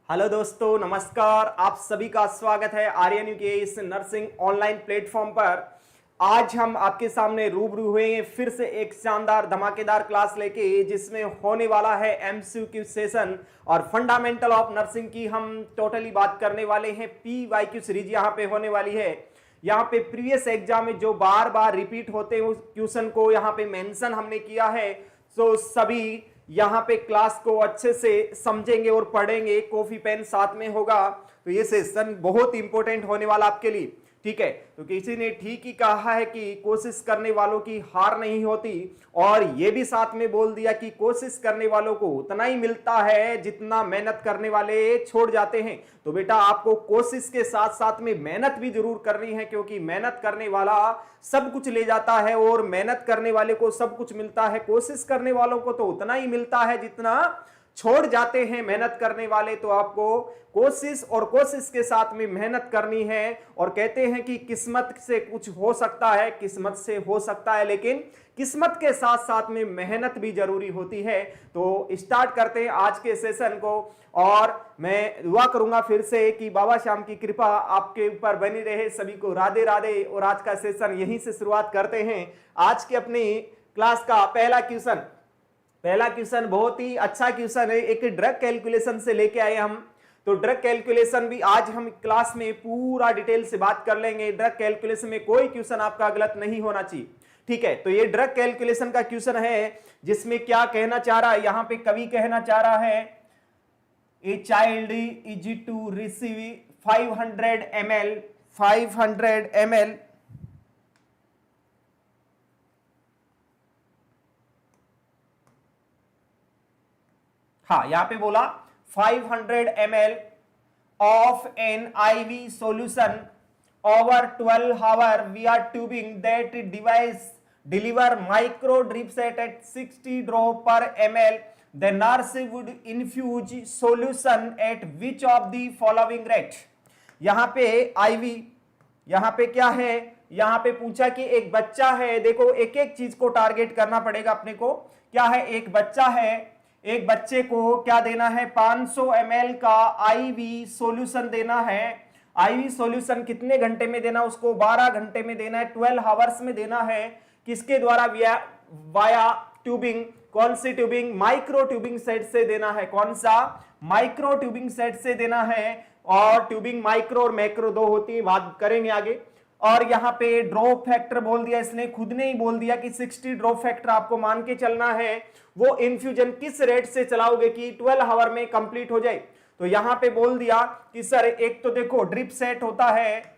Hello दोस्तों, नमस्कार। आप सभी का स्वागत है आर्यन के इस नर्सिंग ऑनलाइन प्लेटफॉर्म पर। आज हम आपके सामने रूबरू हुए हैं फिर से एक शानदार धमाकेदार क्लास लेके, जिसमें होने वाला है एमसीक्यू सेशन और फंडामेंटल ऑफ नर्सिंग की हम टोटली बात करने वाले हैं। पीवाईक्यू सीरीज यहाँ पे होने वाली है। यहाँ पे प्रीवियस एग्जाम में जो बार बार रिपीट होते हैं उस क्वेश्चन को यहाँ पे मेंशन हमने किया है। सो सभी यहाँ पे क्लास को अच्छे से समझेंगे और पढ़ेंगे, कॉफी पेन साथ में होगा। तो ये सेशन बहुत इंपॉर्टेंट होने वाला आपके लिए, ठीक है। तो किसी ने ठीक ही कहा है कि कोशिश करने वालों की हार नहीं होती, और ये भी साथ में बोल दिया कि कोशिश करने वालों को उतना ही मिलता है जितना मेहनत करने वाले छोड़ जाते हैं। तो बेटा आपको कोशिश के साथ साथ में मेहनत भी जरूर करनी है, क्योंकि मेहनत करने वाला सब कुछ ले जाता है और मेहनत करने वाले को सब कुछ मिलता है। कोशिश करने वालों को तो उतना ही मिलता है जितना छोड़ जाते हैं मेहनत करने वाले। तो आपको कोशिश और कोशिश के साथ में मेहनत करनी है। और कहते हैं कि किस्मत से कुछ हो सकता है, किस्मत से हो सकता है, लेकिन किस्मत के साथ साथ में मेहनत भी जरूरी होती है। तो स्टार्ट करते हैं आज के सेशन को, और मैं दुआ करूंगा फिर से कि बाबा श्याम की कृपा आपके ऊपर बनी रहे। सभी को राधे राधे। और आज का सेशन यहीं से शुरुआत करते हैं। आज की अपनी क्लास का पहला क्वेश्चन बहुत ही अच्छा क्वेश्चन है। एक ड्रग कैलकुलेशन से लेके आए हम। तो ड्रग कैलकुलेशन भी आज हम क्लास में पूरा डिटेल से बात कर लेंगे। ड्रग कैलकुलेशन में कोई क्वेश्चन आपका गलत नहीं होना चाहिए, ठीक है। तो ये ड्रग कैलकुलेशन का क्वेश्चन है, जिसमें क्या कहना चाह रहा है, यहां पे कवि कहना चाह रहा है a child is to receive 500 ml हाँ, यहां पे बोला 500 ml of an IV solution over 12 hour via tubing that device deliver micro drip set at 60 drop per ml. The nurse would infuse solution at which of the following rate? यहाँ पे IV, यहाँ पे क्या है, यहाँ पे पूछा कि एक बच्चा है। देखो एक एक चीज को टारगेट करना पड़ेगा अपने को। क्या है, एक बच्चा है, एक बच्चे को क्या देना है, 500 ml का आईवी सॉल्यूशन देना है। आईवी सॉल्यूशन कितने घंटे में देना, उसको 12 घंटे में देना है, 12 आवर्स में देना है। किसके द्वारा, वाया ट्यूबिंग। कौन सी ट्यूबिंग, माइक्रो ट्यूबिंग सेट से देना है। कौन सा, माइक्रो ट्यूबिंग सेट से देना है। और ट्यूबिंग माइक्रो और मैक्रो दो होती है, बात करेंगे आगे। और यहां पे ड्रॉप फैक्टर बोल दिया, इसने खुद ने ही बोल दिया कि 60 ड्रॉप फैक्टर आपको मान के चलना है। वो इन्फ्यूजन किस रेट से चलाओगे कि 12 आवर में कंप्लीट हो जाए। तो यहां पे बोल दिया कि सर एक तो देखो ड्रिप सेट होता है,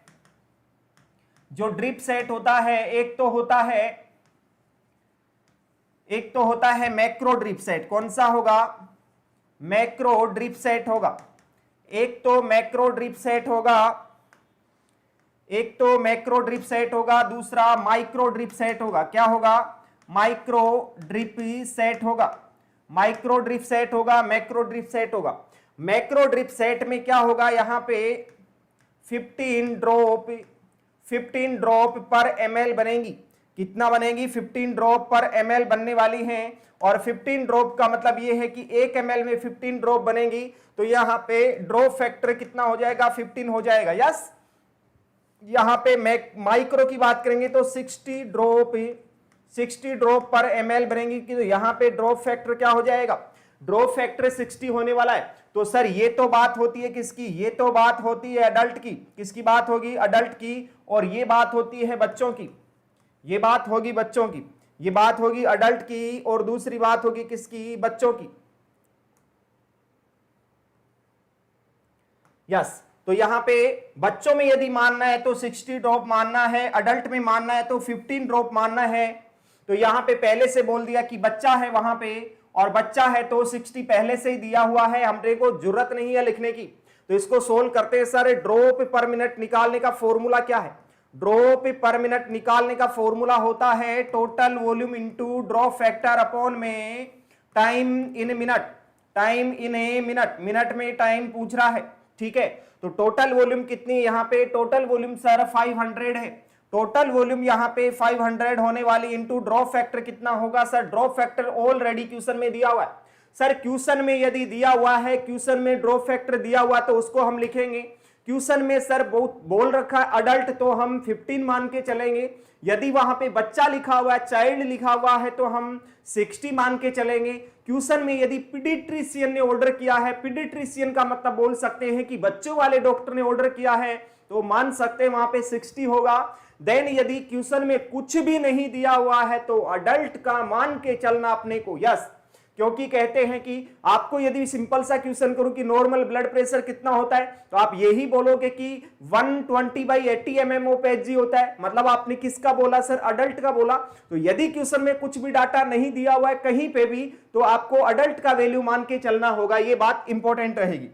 जो ड्रिप सेट होता है, एक तो होता है मैक्रो ड्रिप सेट। कौन सा होगा, मैक्रो ड्रिप सेट होगा। एक तो मैक्रो ड्रिप सेट होगा, दूसरा माइक्रो ड्रिप सेट होगा। क्या होगा, माइक्रो ड्रिप सेट होगा, मैक्रो ड्रिप सेट में क्या होगा, यहां पे 15 ड्रॉप पर ml बनेगी। कितना बनेगी, 15 ड्रॉप पर ml बनने वाली हैं। और 15 ड्रॉप का मतलब ये है कि 1 ml में 15 ड्रॉप बनेगी। तो यहां पे ड्रॉप फैक्टर कितना हो जाएगा, 15 हो जाएगा। यस, यहां पे माइक्रो की बात करेंगे तो 60 ड्रॉप पर ml बनेगी। कि तो यहां पे ड्रॉप फैक्टर क्या हो जाएगा, ड्रॉप फैक्टर 60 होने वाला है। तो सर ये तो बात होती है किसकी, ये तो बात होती है अडल्ट की। किसकी बात होगी, अडल्ट की। और ये बात होती है बच्चों की, ये बात होगी बच्चों की, ये बात होगी अडल्ट की। और दूसरी बात होगी किसकी, बच्चों की। यस, तो यहां पे बच्चों में यदि मानना है तो 60 ड्रॉप मानना है, अडल्ट में मानना है तो 15 ड्रॉप मानना है। तो यहां पे पहले से बोल दिया कि बच्चा है वहां पे, और बच्चा है तो 60 पहले से ही दिया हुआ है, हमरे को जरूरत नहीं है लिखने की। तो इसको सोल्व करते हैं। सर ड्रॉप पर मिनट निकालने का फॉर्मूला क्या है, ड्रॉप पर मिनट निकालने का फॉर्मूला होता है total volume into drop factor upon में टाइम इन मिनट। मिनट में टाइम पूछ रहा है, ठीक है। तो टोटल वॉल्यूम कितनी, यहां पे टोटल वॉल्यूम सर 500 है। टोटल वॉल्यूम यहां पे 500 होने वाली, इंटू ड्रॉप फैक्टर कितना होगा sir, drop factor already question में दिया हुआ है सर क्वेश्चन में यदि दिया हुआ है, क्वेश्चन में ड्रॉप फैक्टर दिया हुआ तो उसको हम लिखेंगे। क्वेश्चन में सर बहुत बोल रखा है अडल्ट, तो हम 15 मान के चलेंगे। यदि वहां पे बच्चा लिखा हुआ है, चाइल्ड लिखा हुआ है, तो हम 60 मान के चलेंगे। क्वेश्चन में यदि पीडियाट्रिशियन ने ऑर्डर किया है, पीडियाट्रिशियन का मतलब बोल सकते हैं कि बच्चों वाले डॉक्टर ने ऑर्डर किया है, तो मान सकते हैं वहां पे 60 होगा। देन यदि क्वेश्चन में कुछ भी नहीं दिया हुआ है तो अडल्ट का मान के चलना अपने को, यस, क्योंकि कहते हैं कि आपको यदि सिंपल सा क्वेश्चन करूं कि नॉर्मल ब्लड प्रेशर कितना होता है, तो आप यही बोलोगे कि 120/80 mm ऑफ Hg होता है। मतलब आपने किसका बोला सर? अडल्ट का बोला। तो यदि क्वेश्चन में कुछ भी डाटा नहीं दिया हुआ है कहीं पे भी, तो आपको अडल्ट का वैल्यू मान के चलना होगा। ये बात इंपॉर्टेंट रहेगी।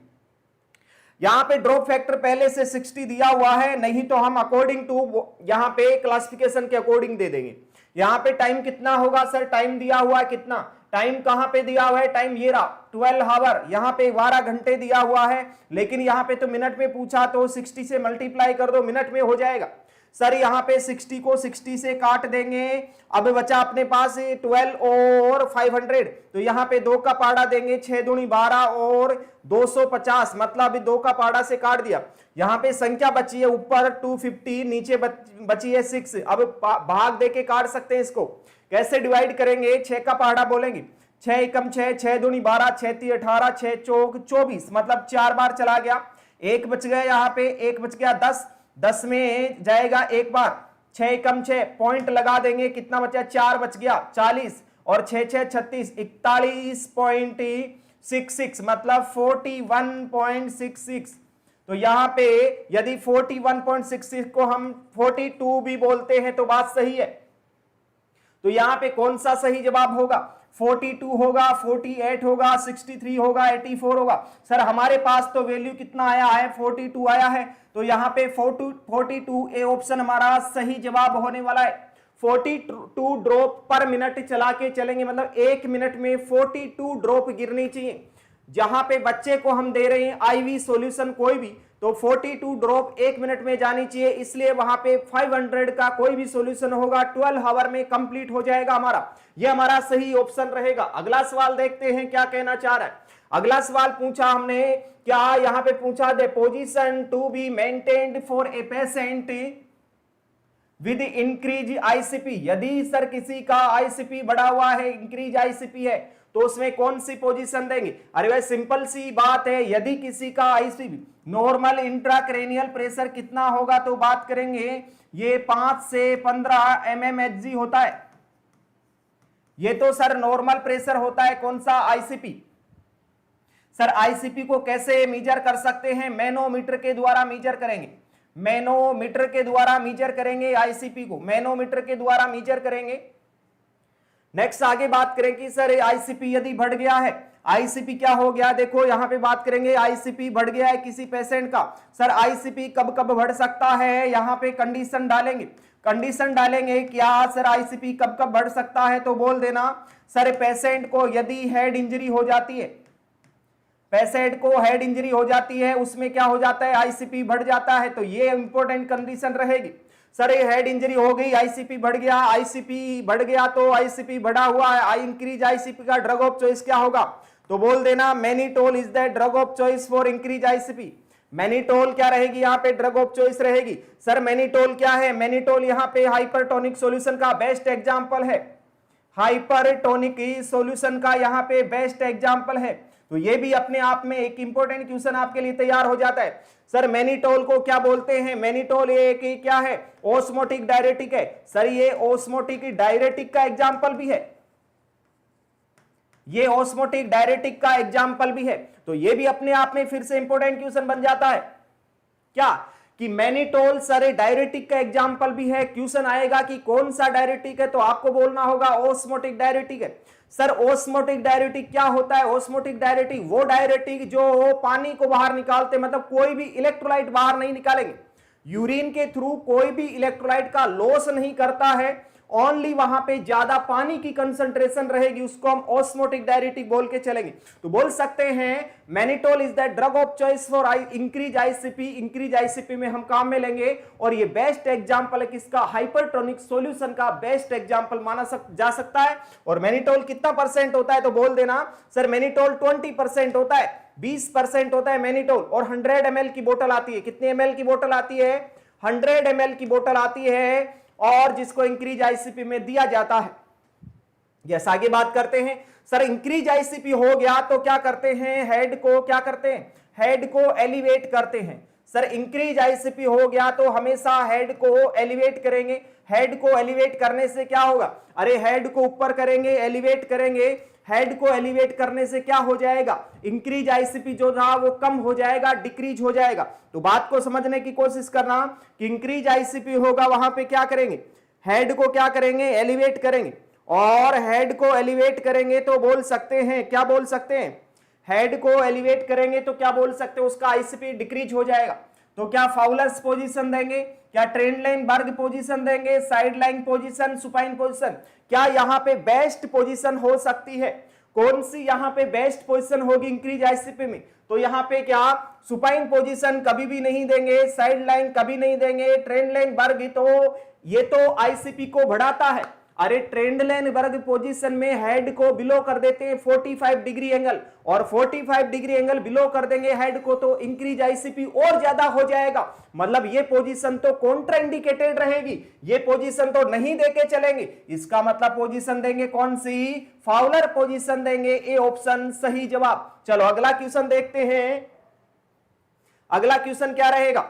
यहां पे ड्रॉप फैक्टर पहले से 60 दिया हुआ है, नहीं तो हम अकॉर्डिंग टू यहां पे क्लासिफिकेशन के अकॉर्डिंग दे देंगे। यहां पे टाइम कितना होगा सर? टाइम दिया हुआ है कितना? टाइम कहां पे दिया हुआ है? टाइम ये रहा 12 आवर, यहां पे 12 घंटे दिया हुआ है, लेकिन यहां पे तो मिनट में पूछा, तो 60 से मल्टीप्लाई कर दो, मिनट में हो जाएगा। सर यहां पे 60 को 60 से काट देंगे, अब बचा अपने पास 12 और 500, तो यहां पे 2 का पाड़ा देंगे, 6 दूनी 12 और 250, मतलब अभी 2 का पाड़ा से काट दिया। यहां पे संख्या बची है ऊपर 250, नीचे बची है 6। अब भाग देके काट सकते हैं इसको। कैसे डिवाइड करेंगे? 6 का पहाड़ा बोलेंगे, 6 एकम 6, 6 दूनी 12, 6 ती 18, 6 चौक 24, मतलब 4 बार चला गया। 1 बच गया, यहाँ पे 1 बच गया, 10, 10 में जाएगा 1 बार, 6 एकम 6, पॉइंट लगा देंगे, कितना बचा? 4 बच गया, 40 और 6 6 36, 41.66, मतलब 41.66। तो यहां पे यदि 41.66 को हम 42 भी बोलते हैं तो बात सही है। तो यहां पे कौन सा सही जवाब होगा? 42 होगा, 48 होगा, 63 होगा, 84 होगा। सर हमारे पास तो वैल्यू कितना आया है? 42 आया है, तो यहां पे 42 ए ऑप्शन हमारा सही जवाब होने वाला है। 42 ड्रॉप पर मिनट चला के चलेंगे, मतलब 1 मिनट में 42 ड्रॉप गिरनी चाहिए। जहां पे बच्चे को हम दे रहे हैं आईवी सॉल्यूशन कोई भी, तो 42 ड्रॉप 1 मिनट में जानी चाहिए, इसलिए वहां पे 500 का कोई भी सॉल्यूशन होगा 12 आवर में कंप्लीट हो जाएगा हमारा। ये हमारा सही ऑप्शन रहेगा। अगला सवाल देखते हैं क्या कहना चाह रहा है। अगला सवाल पूछा हमने, क्या यहां पे पूछा, the position to be maintained for a patient with increase ICP. यदि सर किसी का आईसीपी बढ़ा हुआ है, इंक्रीज आईसीपी है, तो उसमें कौन सी पोजीशन देंगे? अरे भाई सिंपल सी बात है, यदि किसी का आईसीपी नॉर्मल इंट्राक्रेनियल प्रेशर कितना होगा, तो बात करेंगे ये 5 से 15 mmHg होता है। ये तो सर नॉर्मल प्रेशर होता है। कौन सा? आईसीपी। सर आईसीपी को कैसे मीजर कर सकते हैं? मैनोमीटर के द्वारा मीजर करेंगे, मैनोमीटर के द्वारा मीजर करेंगे आईसीपी को, मैनोमीटर के द्वारा मीजर करेंगे। नेक्स्ट आगे बात करें कि सर आईसीपी यदि बढ़ गया है, आईसीपी क्या हो गया? देखो यहां पे बात करेंगे, आईसीपी बढ़ गया है किसी पेशेंट का। सर आईसीपी कब कब बढ़ सकता है? यहां पे कंडीशन डालेंगे, कंडीशन डालेंगे क्या सर आईसीपी कब कब बढ़ सकता है, तो बोल देना सर पेशेंट को यदि हेड इंजरी हो जाती है, पेशेंट को हेड इंजरी हो जाती है, उसमें क्या हो जाता है? आईसीपी बढ़ जाता है। तो ये इंपॉर्टेंट कंडीशन रहेगी। सर ये हेड इंजरी हो गई, आईसीपी बढ़ गया, आईसीपी बढ़ गया, तो आईसीपी बढ़ा हुआ है, आई इंक्रीज आईसीपी का ड्रग ऑफ चॉइस क्या होगा? तो बोल देना mannitol is the drug of choice for increase ICP. Mannitol क्या रहेगी? यहाँ पे ड्रग ऑफ चॉइस रहेगी। सर मैनिटोल क्या है? मैनिटोल यहाँ पे हाइपरटोनिक सॉल्यूशन का बेस्ट एग्जांपल है, हाइपरटोनिक सॉल्यूशन का यहाँ पे बेस्ट एग्जांपल है। तो ये भी अपने आप में एक इंपॉर्टेंट क्वेश्चन आपके लिए तैयार हो जाता है। सर मैनिटोल को क्या बोलते हैं? मैनिटोल ये क्या है? ओस्मोटिक डायरेटिक है। सर ये ओस्मोटिक डायरेटिक का एग्जांपल भी है, ये ओस्मोटिक डायरेटिक का एग्जांपल भी है। तो ये भी अपने आप में फिर से इंपॉर्टेंट क्वेश्चन बन जाता है क्या कि मैनिटोल सर डायरेटिक का एग्जांपल भी है। क्वेश्चन आएगा कि कौन सा डायरेटिक है, तो आपको बोलना होगा ओस्मोटिक डायरेटिक है। सर ओस्मोटिक डायरेटिक क्या होता है? ओस्मोटिक डायरेटिक वो डायरेटिक जो पानी को बाहर निकालते, मतलब कोई भी इलेक्ट्रोलाइट बाहर नहीं निकालेंगे, यूरिन के थ्रू कोई भी इलेक्ट्रोलाइट का लॉस नहीं करता है, ओनली वहां पे ज्यादा पानी की कंसंट्रेशन रहेगी, उसको हम ऑस्मोटिक डायरेटिक बोल के चलेंगे। तो बोल सकते हैं mannitol is the drug of choice for increase ICP. Increase ICP में हम काम में लेंगे और ये बेस्ट एग्जांपल है किसका, हाइपरटोनिक सॉल्यूशन का बेस्ट एग्जांपल माना जा सकता है। और मैनिटोल कितना परसेंट होता है, तो बोल देना सर मैनिटोल 20% होता है, 20% होता है मैनिटोल। और 100 ml की बोतल आती है, कितने ml की बोतल आती है, 100 ml की बोतल आती है, और जिसको इंक्रीज आईसीपी में दिया जाता है। यस, आगे बात करते हैं। सर इंक्रीज आईसीपी हो गया तो क्या करते हैं, हेड को क्या करते हैं, हेड को एलिवेट करते हैं। सर इंक्रीज आईसीपी हो गया तो हमेशा हेड को एलिवेट करेंगे। हेड को एलिवेट करने से क्या होगा, अरे हेड को ऊपर करेंगे, एलिवेट करेंगे। हेड को एलिवेट करने से क्या हो जाएगा, इंक्रीज आईसीपी जो था वो कम हो जाएगा, डिक्रीज हो जाएगा। तो बात को समझने की कोशिश करना कि इंक्रीज आईसीपी होगा, वहां पे क्या करेंगे, हेड को क्या करेंगे, एलिवेट करेंगे। और हेड को एलिवेट करेंगे तो बोल सकते हैं, क्या बोल सकते हैं, हेड को एलिवेट करेंगे तो क्या बोल सकते हैं, उसका आईसीपी डिक्रीज हो जाएगा। तो क्या फाउलर्स पोजीशन देंगे, क्या ट्रेंड लाइन बर्ग पोजीशन देंगे, side line position, supine position. क्या यहां पे बेस्ट पोजीशन हो सकती है, कौन सी यहां पे बेस्ट पोजीशन होगी इंक्रीज आईसीपी में, तो यहां पे क्या सुपाइन पोजीशन कभी भी नहीं देंगे, साइड लाइन कभी नहीं देंगे, ट्रेंड लाइन बर्ग तो ये तो आईसीपी को बढ़ाता है। अरे ट्रेंड लाइन वर्ग पोजीशन में हेड को बिलो कर देते हैं 45 डिग्री एंगल, और 45 डिग्री एंगल बिलो कर देंगे हेड को तो इंक्रीज आईसीपी और ज्यादा हो जाएगा। मतलब ये पोजीशन तो कॉन्ट्राइंडिकेटेड रहेगी, ये पोजीशन तो नहीं देके चलेंगे। इसका मतलब पोजीशन देंगे कौन सी, फाउलर पोजीशन देंगे। ए ऑप्शन सही जवाब। चलो अगला क्वेश्चन देखते हैं। अगला क्वेश्चन क्या रहेगा,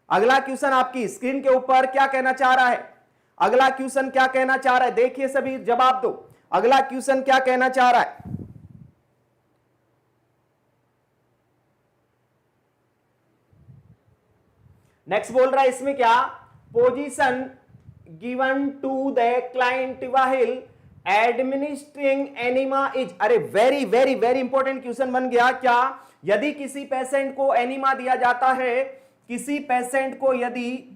अगला क्वेश्चन आपकी स्क्रीन के ऊपर क्या कहना चाह रहा है, अगला क्वेश्चन क्या कहना चाह रहा है, देखिए सभी जवाब दो। अगला क्वेश्चन क्या कहना चाह रहा है, नेक्स्ट बोल रहा है इसमें क्या, position given to the client while administering enema is. अरे very very very important question बन गया। क्या, यदि किसी पेशेंट को एनिमा दिया जाता है, किसी पेशेंट को यदि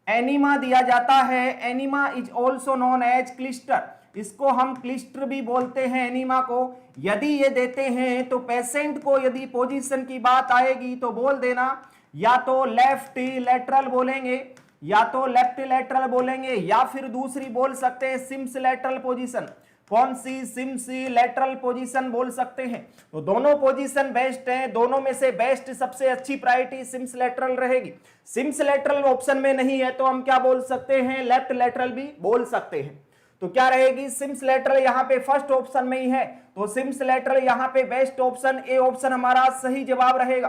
एनिमा दिया जाता है, enema is also known as clyster, इसको हम क्लिस्टर भी बोलते हैं एनिमा को। यदि ये देते हैं तो पेशेंट को यदि पोजीशन की बात आएगी तो बोल देना या तो लेफ्ट लेटरल बोलेंगे, या तो लेफ्ट लेटरल बोलेंगे, या फिर दूसरी बोल सकते हैं सिम्स लेटरल पोजीशन। कौन सी, सिम्स लेटरल पोजीशन बोल सकते हैं। तो दोनों पोजीशन बेस्ट हैं, दोनों में से बेस्ट सबसे अच्छी प्रायोरिटी सिम्स लेटरल रहेगी। सिम्स लेटरल ऑप्शन में नहीं है तो हम क्या बोल सकते हैं, लेफ्ट लेटरल भी बोल सकते हैं। तो क्या रहेगी, सिम्स लेटरल यहाँ पे फर्स्ट ऑप्शन में ही है, तो सिम्स लेटरल यहाँ पे बेस्ट ऑप्शन, ए ऑप्शन हमारा सही जवाब रहेगा।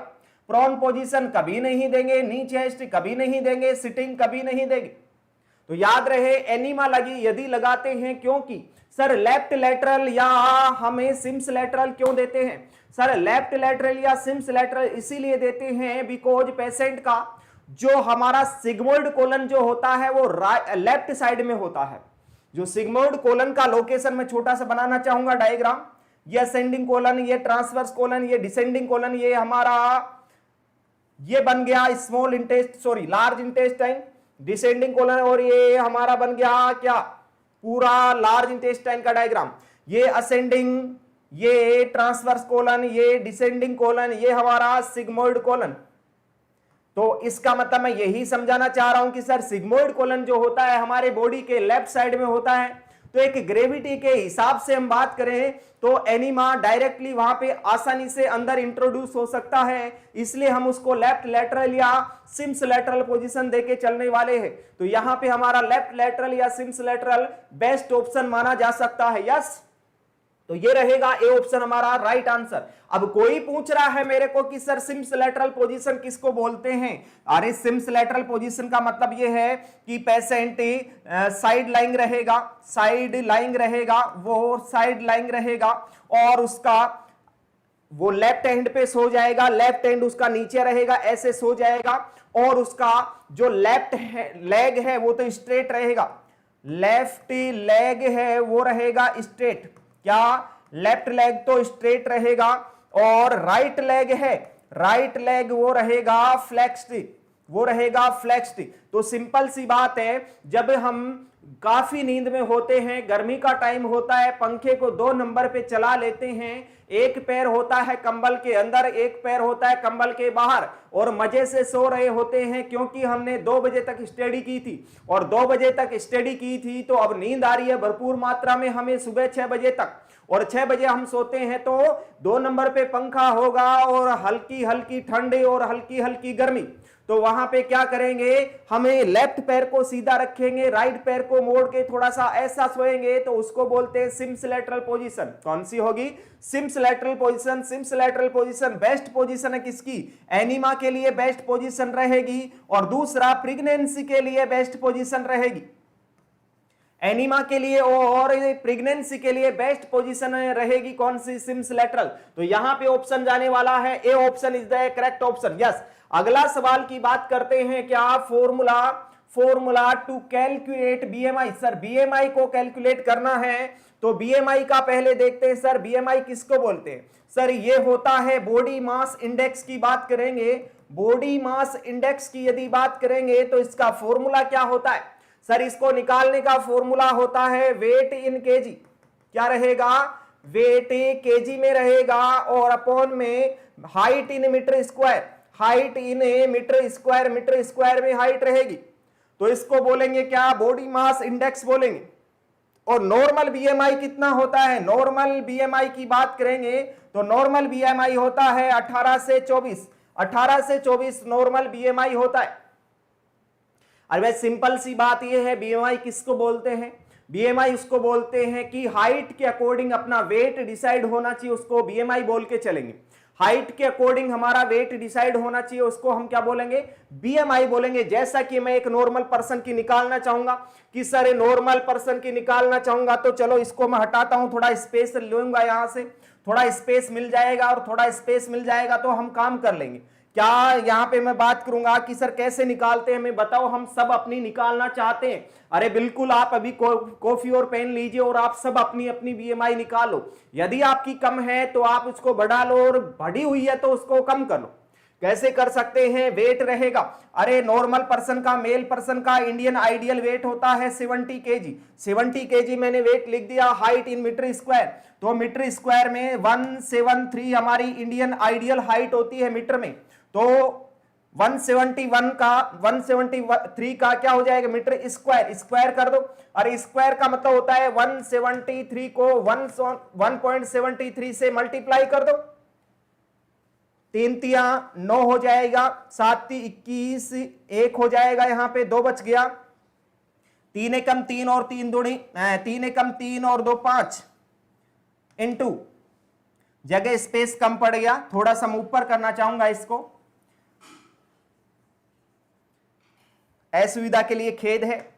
प्रोन पोजीशन कभी नहीं देंगे, नी चेस्ट कभी नहीं देंगे, सिटिंग कभी नहीं देंगे। तो याद रहे एनिमा लगी यदि लगाते हैं, क्योंकि सर लेफ्ट लेटरल या हमें सिम्स लेटरल क्यों देते हैं, सर लेफ्ट लेटरल या सिम्स लेटरल इसीलिए देते हैं बिकॉज पेशेंट का जो हमारा सिग्मोइड कोलन जो होता है वो लेफ्ट साइड में होता है। जो सिग्मोइड कोलन का लोकेशन मैं छोटा सा बनाना चाहूंगा डायग्राम, ये असेंडिंग कोलन, ये ट्रांसवर्स कोलन, ये डिसेंडिंग कोलन, ये हमारा ये बन गया small interest sorry large intestine descending colon, और ये हमारा बन गया क्या पूरा लार्ज इंटेस्टाइन का डायग्राम। ये असेंडिंग, ये ट्रांसवर्स कोलन, ये डिसेंडिंग कोलन, ये हमारा सिग्मोइड कोलन। तो इसका मतलब मैं यही समझाना चाह रहा हूं कि सर सिग्मोइड कोलन जो होता है हमारे बॉडी के लेफ्ट साइड में होता है। तो एक ग्रेविटी के हिसाब से हम बात करें तो एनिमा डायरेक्टली वहां पे आसानी से अंदर इंट्रोड्यूस हो सकता है, इसलिए हम उसको लेफ्ट लेटरल या सिम्स लेटरल पोजीशन देके चलने वाले हैं। तो यहां पे हमारा लेफ्ट लेटरल या सिम्स लेटरल बेस्ट ऑप्शन माना जा सकता है। यस, तो ये रहेगा ए ऑप्शन हमारा राइट आंसर। अब कोई पूछ रहा है मेरे को कि सर सिम्स लेटरल पोजीशन किसको बोलते हैं, अरे सिम्स लेटरल पोजीशन का मतलब ये है कि पेशेंट साइड लाइंग रहेगा, साइड लाइंग रहेगा, वो साइड लाइंग रहेगा और उसका वो लेफ्ट हैंड पे सो जाएगा, लेफ्ट हैंड उसका नीचे रहेगा, ऐसे सो जाएगा, और उसका जो लेफ्ट लेग है वो तो स्ट्रेट रहेगा, लेफ्ट लेग है वो रहेगा स्ट्रेट, क्या लेफ्ट लेग तो स्ट्रेट रहेगा, और राइट लेग है, राइट लेग वो रहेगा फ्लेक्स्ड, वो रहेगा फ्लेक्स्ड। तो सिंपल सी बात है, जब हम काफी नींद में होते हैं, गर्मी का टाइम होता है, पंखे को 2 नंबर पे चला लेते हैं, एक पैर होता है कंबल के अंदर, एक पैर होता है कंबल के बाहर, और मजे से सो रहे होते हैं क्योंकि हमने 2 बजे तक स्टडी की थी, और 2 बजे तक स्टडी की थी तो अब नींद आ रही है भरपूर मात्रा में हमें सुबह 6 बजे तक, और 6 बजे हम सोते हैं तो 2 नंबर पे पंखा होगा और हल्की हल्की ठंडी और हल्की हल्की गर्मी। तो वहां पे क्या करेंगे, हमें लेफ्ट पैर को सीधा रखेंगे, राइट पैर को मोड़ के थोड़ा सा ऐसा सोएंगे, तो उसको बोलते हैं सिम्स लैटरल पोजीशन। कौन सी होगी? Sims lateral position. Sims lateral position best position है किसकी? एनीमा के लिए बेस्ट पोजीशन रहेगी, और दूसरा प्रेगनेंसी के लिए बेस्ट पोजीशन रहेगी। एनीमा के लिए और प्रेगनेंसी के लिए बेस्ट पोजीशन रहेगी कौन सी? CIMS lateral. तो यहां पे ऑप्शन जाने वाला है A option is the correct option. Yes. अगला सवाल की बात करते हैं, क्या formula to calculate BMI. Sir BMI को कैलकुलेट करना है तो बीएमआई का पहले देखते हैं। सर बीएमआई किसको बोलते हैं? सर ये होता है बॉडी मास इंडेक्स की बात करेंगे, बॉडी मास इंडेक्स की यदि बात करेंगे तो इसका फॉर्मूला क्या होता है? सर इसको निकालने का फॉर्मूला होता है वेट इन केजी। क्या रहेगा? वेट केजी में रहेगा, और अपॉन में height in metre square, height in metre square में हाइट रहेगी, तो इसको बोलेंगे क्या? बॉडी मास इंडेक्स बोलेंगे। और नॉर्मल बीएमआई कितना होता है? नॉर्मल बीएमआई की बात करेंगे तो नॉर्मल बीएमआई होता है 18 से 24, 18 से 24 नॉर्मल बीएमआई होता है। अरे भाई सिंपल सी बात यह है, बीएमआई किसको बोलते हैं? बीएमआई उसको बोलते हैं कि हाइट के अकॉर्डिंग अपना वेट डिसाइड होना चाहिए, उसको बीएमआई बोल के चलेंगे। हाइट के अकॉर्डिंग हमारा वेट डिसाइड होना चाहिए, उसको हम क्या बोलेंगे? बीएमआई बोलेंगे। जैसा कि मैं एक नॉर्मल पर्सन की निकालना चाहूंगा कि सर नॉर्मल पर्सन की निकालना चाहूंगा, तो चलो इसको मैं हटाता हूं, थोड़ा स्पेस लूंगा, यहां से थोड़ा स्पेस मिल जाएगा, और थोड़ा स्पेस मिल जाएगा तो हम काम कर लेंगे। क्या यहां पे मैं बात करूंगा कि सर कैसे निकालते हैं, हमें बताओ, हम सब अपनी निकालना चाहते हैं। अरे बिल्कुल, आप अभी कॉफी और पेन लीजिए और आप सब अपनी अपनी बीएमआई निकालो। यदि आपकी कम है तो आप उसको बढ़ा लो, और बढ़ी हुई है तो उसको कम कर लो। कैसे कर सकते हैं? वेट रहेगा, अरे नॉर्मल पर्सन का, मेल पर्सन का इंडियन आइडियल वेट होता है 70 केजी। 70 केजी मैंने वेट लिख दिया। हाइट इन मीटर स्क्वायर, तो मीटर स्क्वायर में 173 हमारी इंडियन आइडियल हाइट होती है मीटर में, तो 173 का क्या हो जाएगा? Metre square. स्क्वायर कर दो, अरे स्क्वायर का मतलब होता है 173 को 1.73 से मल्टीप्लाई कर दो, 3 तिया 9 हो जाएगा, 7 21, 1 हो जाएगा, यहां पे 2 बच गया, 3 एकम 3 और 3 दूनी 3 एकम 3 और 2 5 इनटू, जगह स्पेस कम पड़ गया, थोड़ा सा ऊपर करना चाहूंगा इसको, असुविधा के लिए खेद है।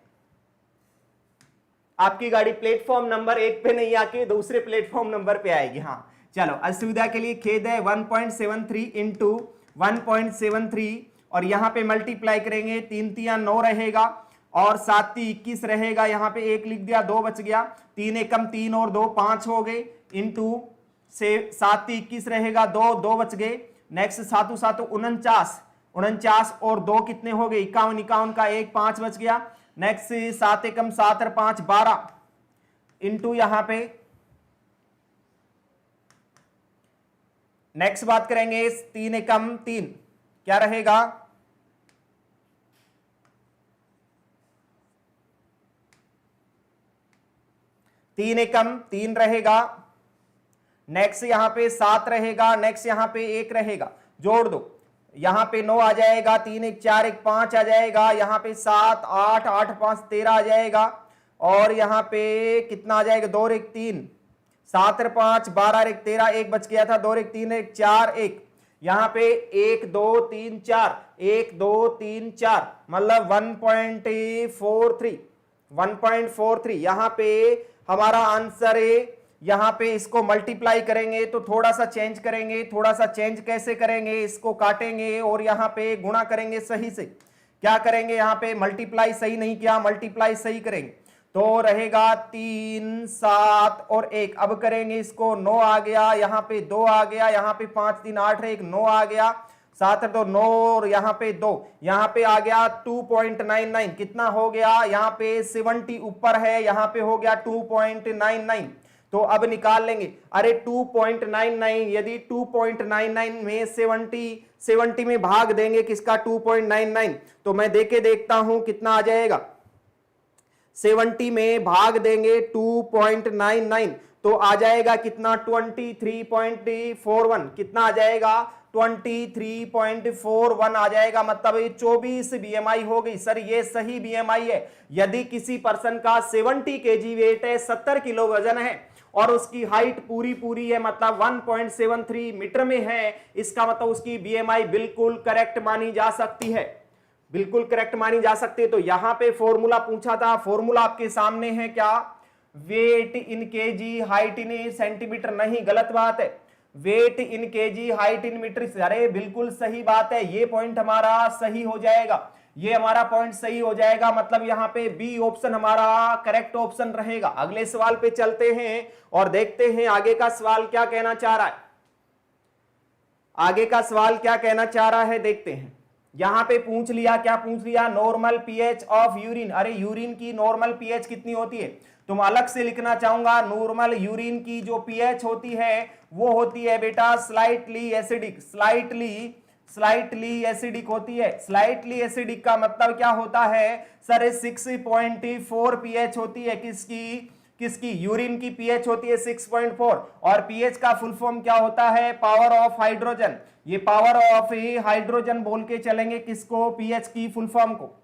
आपकी गाड़ी प्लेटफॉर्म नंबर 1 पे नहीं आके दूसरे प्लेटफॉर्म नंबर पे आएगी। हाँ चलो, असुविधा के लिए खेद है। 1.73 इंटू 1.73, और यहां पे मल्टीप्लाई करेंगे, 3 तिया 9 रहेगा, और 7 21 रहेगा, यहां पे 1 लिख दिया, 2 बच गया, 3 एकम 3 और 2 5 हो गए, इंटू से 7 21 रहेगा, 2 बच गए, नेक्स्ट 7 7 49 और 2 कितने हो गए? 51 का 1 5 बच गया, नेक्स्ट 7 एकम 7 और 5 12, इंटू यहां पे नेक्स्ट बात करेंगे 3 एकम 3, क्या रहेगा? तीन एकम 3 रहेगा, नेक्स्ट यहां पे 7 रहेगा, नेक्स्ट यहां पे 1 रहेगा, जोड़ दो, यहां पे 9 आ जाएगा, 3 1 4 1 5 आ जाएगा, यहां पे 7 8 8 5 13 आ जाएगा, और यहां पे कितना आ जाएगा? 2 1 3 7 और 5 12 1 13, 1 बच गया था, 2 1 3 1 4 1, यहां पे 1 2 3 4 1 2 3 4, मतलब 1.43 यहां पे हमारा आंसर है। यहां पे इसको मल्टीप्लाई करेंगे तो थोड़ा सा चेंज करेंगे, थोड़ा सा चेंज कैसे करेंगे? इसको काटेंगे और यहां पे गुणा करेंगे सही से। क्या करेंगे? यहां पे मल्टीप्लाई सही नहीं किया, मल्टीप्लाई सही करेंगे तो रहेगा 3 7 और 1। अब करेंगे इसको, 9 आ गया, यहां पे 2 आ गया, यहां पे 5 3 8 1 9 आ गया, 7 तो 9 और यहाँ पे 2, यहाँ पे आ गया 2.99, कितना हो गया यहाँ पे 70 ऊपर है, यहाँ पे हो गया 2.99। तो अब निकाल लेंगे, अरे 2.99 यदि 2.99 में 70 में भाग देंगे किसका 2.99, तो मैं देके देखता हूं कितना आ जाएगा। 70 में भाग देंगे 2.99 तो आ जाएगा कितना 23.41, कितना आ जाएगा 23.41 आ जाएगा, मतलब ये 24 बीएमआई हो गई। सर ये सही बीएमआई है। यदि किसी पर्सन का 70 केजी वेट है, 70 किलो वजन है और उसकी हाइट पूरी है, मतलब 1.73 मीटर में है, इसका मतलब उसकी बीएमआई बिल्कुल करेक्ट मानी जा सकती है, बिल्कुल करेक्ट मानी जा सकती है। तो यहां पे फॉर्मूला पूछा था, फॉर्मूला आपके सामने है क्या, weight in KG height in centimetre, नहीं गलत बात है, weight in KG height in metre. अरे बिल्कुल सही बात है, ये पॉइंट हमारा सही हो जाएगा, ये हमारा पॉइंट सही हो जाएगा, मतलब यहां पे बी ऑप्शन हमारा करेक्ट ऑप्शन रहेगा। अगले सवाल पे चलते हैं और देखते हैं आगे का सवाल क्या कहना चाह रहा है, आगे का सवाल क्या कहना चाह रहा है, देखते हैं। यहां पे पूछ लिया, क्या पूछ लिया, नॉर्मल पीएच ऑफ यूरिन। अरे यूरिन की नॉर्मल पीएच कितनी होती है, तुम अलग से लिखना चाहूंगा, नॉर्मल यूरिन की जो पीएच होती है वो होती है बेटा स्लाइटली एसिडिक, स्लाइटली एसिडिक होती है। स्लाइटली एसिडिक का मतलब क्या होता है सर, 6.4 पीएच होती है, किसकी यूरिन की पीएच होती है 6.4, और पीएच का फुल फॉर्म क्या होता है, पावर ऑफ हाइड्रोजन। ये पावर ऑफ हाइड्रोजन बोल के चलेंगे किसको, पीएच की फुल फॉर्म को।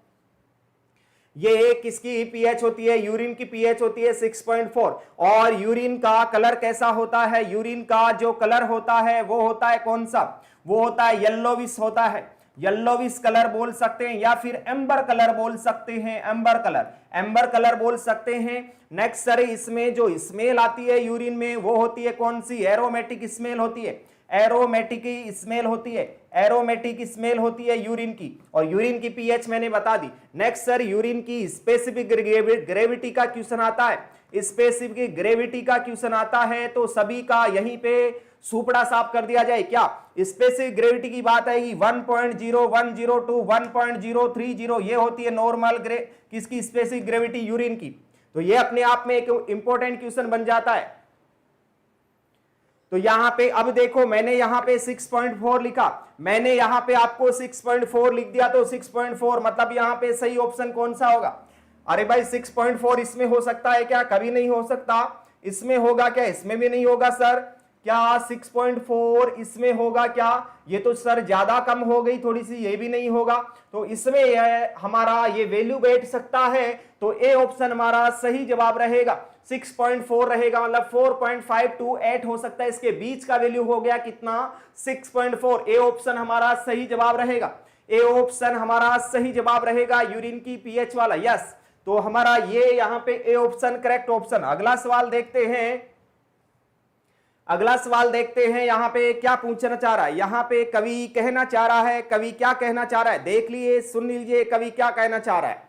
ये किसकी पीएच होती है, यूरिन की पीएच होती है 6.4। और यूरिन का कलर कैसा होता है, यूरिन का जो कलर होता है वो होता है कौन सा, वो होता है येलोविश होता है, येलोविश कलर बोल सकते हैं या फिर एम्बर कलर बोल सकते हैं, एम्बर कलर बोल सकते हैं। नेक्स्ट सर इसमें जो स्मेल आती है यूरिन में वो होती है कौन सी, एरोमेटिक स्मेल होती है, एरोमेटिक स्मेल होती है, एरोमेटिक स्मेल होती है यूरिन की, और यूरिन की पीएच मैंने बता दी। नेक्स्ट सर यूरिन की स्पेसिफिक ग्रेविटी का क्वेश्चन आता है, स्पेसिफिक ग्रेविटी का क्वेश्चन आता है तो सभी का यहीं पे सुपड़ा साफ कर दिया जाए। क्या स्पेसिफिक ग्रेविटी की बात आएगी 1.0102 1.030, ये होती है नॉर्मल किसकी स्पेसिफिक ग्रेविटी, यूरिन की। तो ये अपने आप में एक इंपॉर्टेंट क्वेश्चन बन जाता है। तो यहां पे अब देखो मैंने यहां पे 6.4 लिखा, मैंने यहां पे आपको 6.4 लिख दिया, तो 6.4 मतलब यहां पे सही ऑप्शन कौन सा होगा। अरे भाई 6.4 इसमें हो सकता है क्या, कभी नहीं हो सकता। इसमें होगा क्या, इसमें भी नहीं होगा सर। क्या 6.4 इसमें होगा क्या, ये तो सर ज्यादा कम हो गई थोड़ी सी, ये भी नहीं होगा। तो इसमें हमारा ये वैल्यू बैठ सकता है, तो ए ऑप्शन हमारा सही जवाब रहेगा, 6.4 रहेगा, मतलब 4.528 हो सकता है, इसके बीच का वैल्यू हो गया कितना 6.4। ए ऑप्शन हमारा सही जवाब रहेगा, ए ऑप्शन हमारा सही जवाब रहेगा यूरिन की पीएच वाला, यस। तो हमारा ये यहां पे ए ऑप्शन करेक्ट ऑप्शन। अगला सवाल देखते हैं, अगला सवाल देखते हैं यहां पे क्या पूछना चाह रहा है, यहां पे कवि कहना चाह रहा है, कवि क्या कहना चाह रहा है, देख लिए, सुन लीजिए कवि क्या कहना चाह रहा है।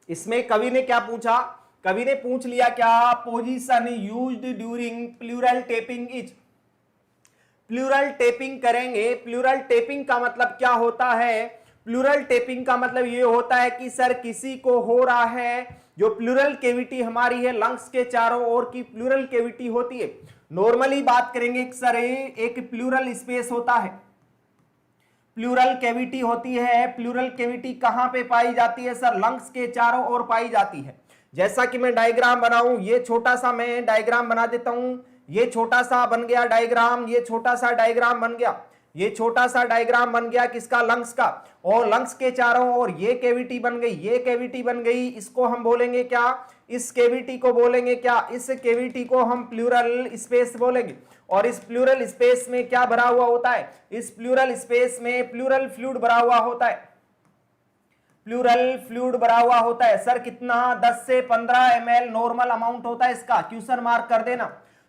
इसमें कवि ने क्या पूछा, कवि ने पूछ लिया क्या, position used during pleural tapping is. Pleural tapping करेंगे, प्लूरल टेपिंग का मतलब क्या होता है, प्लूरल टेपिंग का मतलब ये होता है कि सर किसी को हो रहा है, जो प्लूरल कैविटी हमारी है लंग्स के चारों ओर की प्लूरल कैविटी होती है। नॉर्मली बात करेंगे सर एक प्लूरल स्पेस होता है, प्लूरल कैविटी होती है, प्लूरल कैविटी कहां पे पाई जाती है सर, लंग्स के चारों ओर पाई जाती है। जैसा कि मैं डायग्राम बनाऊं, ये छोटा सा मैं डायग्राम बना देता हूं, ये छोटा सा बन गया डायग्राम, ये छोटा सा डायग्राम बन गया, ये छोटा सा डायग्राम बन गया किसका, लंग्स का, और लंग्स के चारों ओर ये कैविटी बन गई, ये कैविटी बन गई, इसको हम बोलेंगे क्या, इस कैविटी को बोलेंगे क्या, इस कैविटी को हम प्लूरल स्पेस बोलेंगे। और इस प्लूरल स्पेस में क्या भरा हुआ होता है, इस प्लूरल स्पेस में प्लूरल फ्लूइड भरा हुआ होता है, प्लूरल फ्लूइड भरा हुआ होता है। सर कितना, 10 से 15 ml नॉर्मल अमाउंट होता है इसका, क्वेश्चन मार्क कर देना।